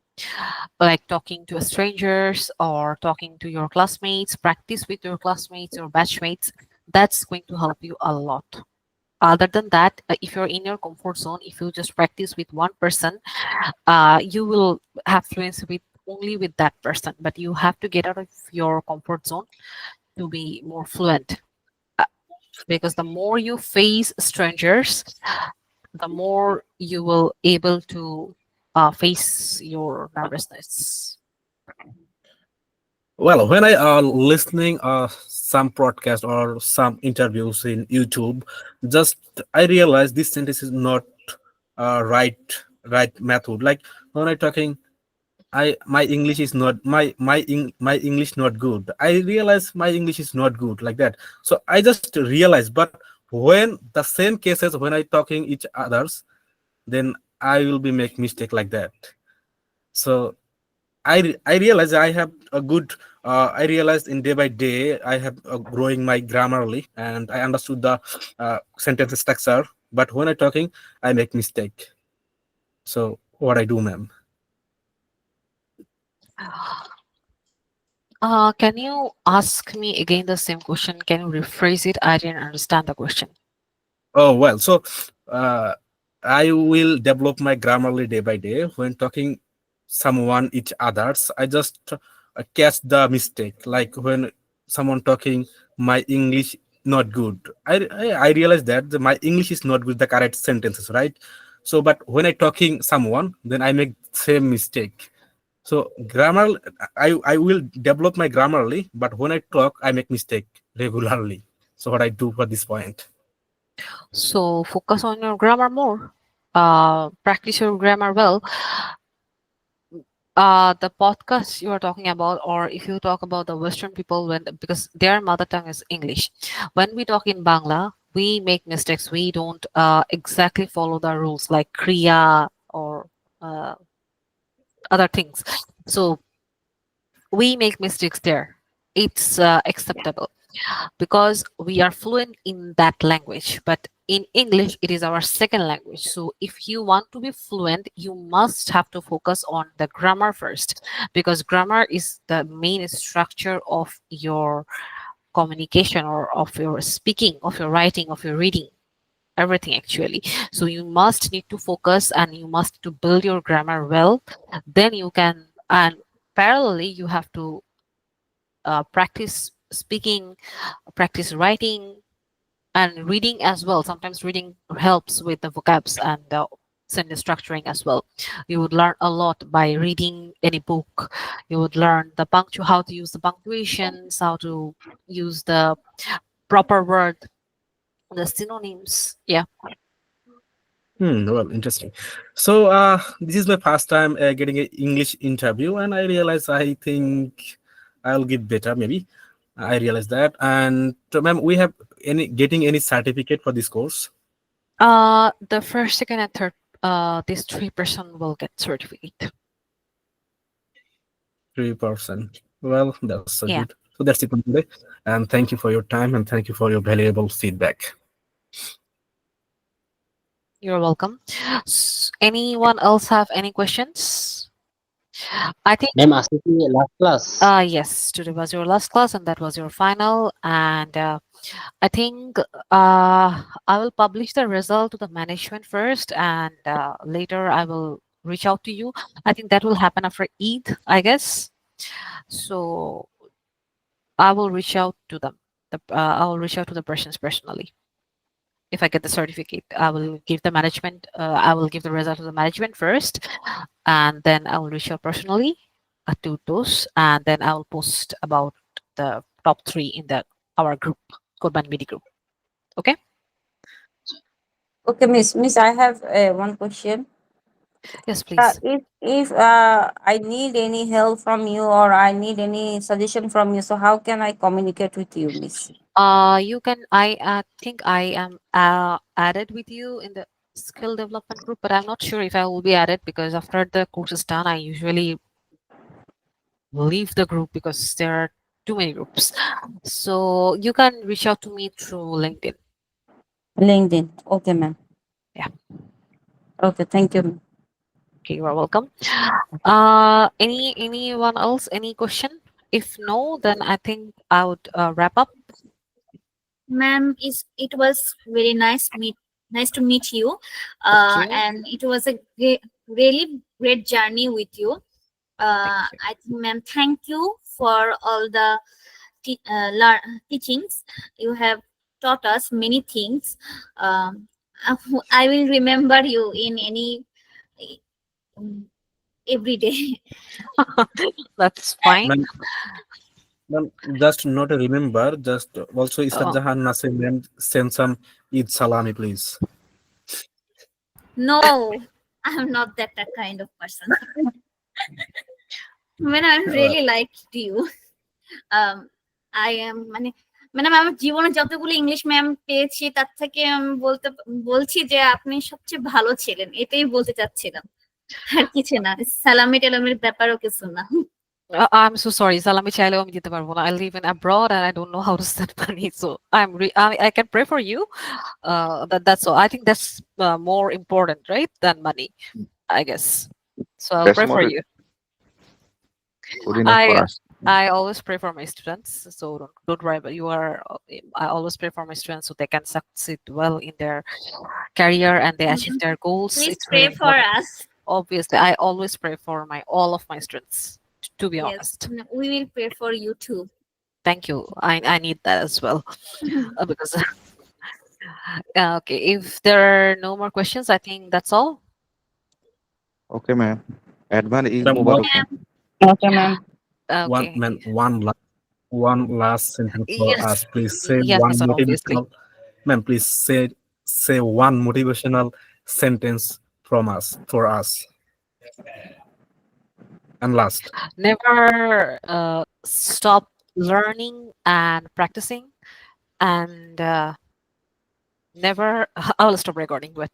[SPEAKER 1] like talking to strangers or talking to your classmates. Practice with your classmates or batchmates. That's going to help you a lot. Other than that, if you're in your comfort zone, if you just practice with one person, you will have fluency with only with that person. But you have to get out of your comfort zone to be more fluent. Because the more you face strangers, the more you will able to face your nervousness.
[SPEAKER 6] Well, when I listening some podcast or some interviews in YouTube, just I realize this sentence is not right method. Like when I talking, I my English is not my English not good. I realize my English is not good like that. So I just realize, but when the same cases when I talking each others, then I will be make mistake like that. So I realize I have a good. I realized in day by day I have growing my grammarly and I understood the sentence structure. But when I talking, I make mistake. So what I do, ma'am?
[SPEAKER 1] Can you ask me again the same question? Can you rephrase it? I didn't understand the question.
[SPEAKER 6] Oh well, so uh, I will develop my grammarly day by day. When talking someone each others, I just catch the mistake. Like when someone talking my English not good. I realize that my English is not good the correct sentences, right? So but when I talking someone, then I make same mistake. So grammar, I will develop my grammarly, but when I talk, I make mistake regularly. So what I do for this point?
[SPEAKER 1] So focus on your grammar more. Practice your grammar well. The podcast you are talking about, or if you talk about the Western people, when because their mother tongue is English, when we talk in Bangla, we make mistakes. We don't exactly follow the rules like kriya or uh, other things. So we make mistakes there. It's acceptable because we are fluent in that language. But in English, it is our second language. So if you want to be fluent, you must have to focus on the grammar first, because grammar is the main structure of your communication or of your speaking, of your writing, of your reading, everything actually. So you must need to focus and you must to build your grammar well. Then you can, and parallelly, you have to practice speaking, practice writing, and reading as well. Sometimes reading helps with the vocabs and the sentence structuring as well. You would learn a lot by reading any book. You would learn the how to use the punctuations, how to use the proper word, the synonyms. Yeah.
[SPEAKER 6] Well, interesting. So, this is my first time getting an English interview, and I realize I think I'll get better. Maybe I realize that. And ma'am, we have any getting any certificate for this course?
[SPEAKER 1] The first, second, and third, these 3% will get certificate.
[SPEAKER 6] 3%. Well, that's so
[SPEAKER 1] Yeah,
[SPEAKER 6] good. So that's it for today. And thank you for your time and thank you for your valuable feedback.
[SPEAKER 1] you're welcome. Anyone else have any questions? I think
[SPEAKER 5] Ma'am, Asif, last class.
[SPEAKER 1] yes, today was your last class and that was your final. And I think I will publish the result to the management first, and later I will reach out to you. I think that will happen after Eid, I guess. So I will reach out to them. I will reach out to the persons personally. If I get the certificate, I will give the management. I will give the result to the management first, and then I will reach out personally to those, and then I will post about the top three in the our group, Codemanbd group. Okay.
[SPEAKER 9] Okay, Miss, I have one question.
[SPEAKER 1] Yes, please.
[SPEAKER 9] If I need any help from you or I need any suggestion from you, so how can I communicate with you, Miss?
[SPEAKER 1] You can. I think I am added with you in the skill development group, but I'm not sure if I will be added because after the course is done, I usually leave the group because there are too many groups. So you can reach out to me through LinkedIn.
[SPEAKER 9] LinkedIn. Okay, ma'am.
[SPEAKER 1] Yeah.
[SPEAKER 9] Okay, thank you, ma'am.
[SPEAKER 1] Okay, you are welcome. Anyone else? Any question? If no, then I think I would wrap up.
[SPEAKER 2] Ma'am, is it was very nice to meet you,
[SPEAKER 1] Thank you.
[SPEAKER 2] and it was a really great journey with you.
[SPEAKER 1] Thank you.
[SPEAKER 2] I think, ma'am, thank you for all the teachings you have taught us many things. Um, I will remember you in any um, every day.
[SPEAKER 1] That's fine.
[SPEAKER 6] Ma'am, ma'am, just not to remember, just also Israt
[SPEAKER 1] Uh,
[SPEAKER 6] Jahan Nasir ma'am send some Eid Salami, please.
[SPEAKER 2] No, I'm not that kind of person. When I'm
[SPEAKER 6] Well,
[SPEAKER 2] really like you, I am মানে আমার জীবনে যতগুলো English ma'am পেয়েছি তার থেকে আমি বলছি যে আপনি সবচেয়ে ভালো ছিলেন, এটাই বলতে চাচ্ছিলাম, আর কিছু না। সালামি টালামির ব্যাপারও কিছু না।
[SPEAKER 1] I'm so sorry. Salami চাইলেও আমি দিতে পারবো না. I live in abroad and I don't know how to send money. So I can pray for you. That's all. I think that's more important, right, than money, I guess. So I'll
[SPEAKER 8] That's
[SPEAKER 1] pray
[SPEAKER 8] more
[SPEAKER 1] for you.
[SPEAKER 8] good enough
[SPEAKER 1] I
[SPEAKER 8] for us.
[SPEAKER 1] I always pray for my students. So don't worry. But you are. I always pray for my students so they can succeed well in their career and they achieve their goals.
[SPEAKER 2] Please
[SPEAKER 1] It's
[SPEAKER 2] pray
[SPEAKER 1] really
[SPEAKER 2] for
[SPEAKER 1] important.
[SPEAKER 2] Us.
[SPEAKER 1] Obviously, I always pray for my all of my students. To be
[SPEAKER 2] yes,
[SPEAKER 1] honest.
[SPEAKER 2] We will pray for you too.
[SPEAKER 1] Thank you. I need that as well. Because okay, if there are no more questions, I think that's all.
[SPEAKER 11] Okay, ma'am. Advan is
[SPEAKER 6] Ma'am, one,
[SPEAKER 11] Mubarak, ma'am.
[SPEAKER 9] Okay, ma'am.
[SPEAKER 6] one,
[SPEAKER 1] Okay.
[SPEAKER 6] ma'am, one last sentence for
[SPEAKER 1] Yes.
[SPEAKER 6] us. Please say
[SPEAKER 1] Yes,
[SPEAKER 6] one
[SPEAKER 1] yes, obviously.
[SPEAKER 6] motivational, ma'am. Please say one motivational sentence from us for us. And last,
[SPEAKER 1] Never stop learning and practicing, and never. I will stop recording. But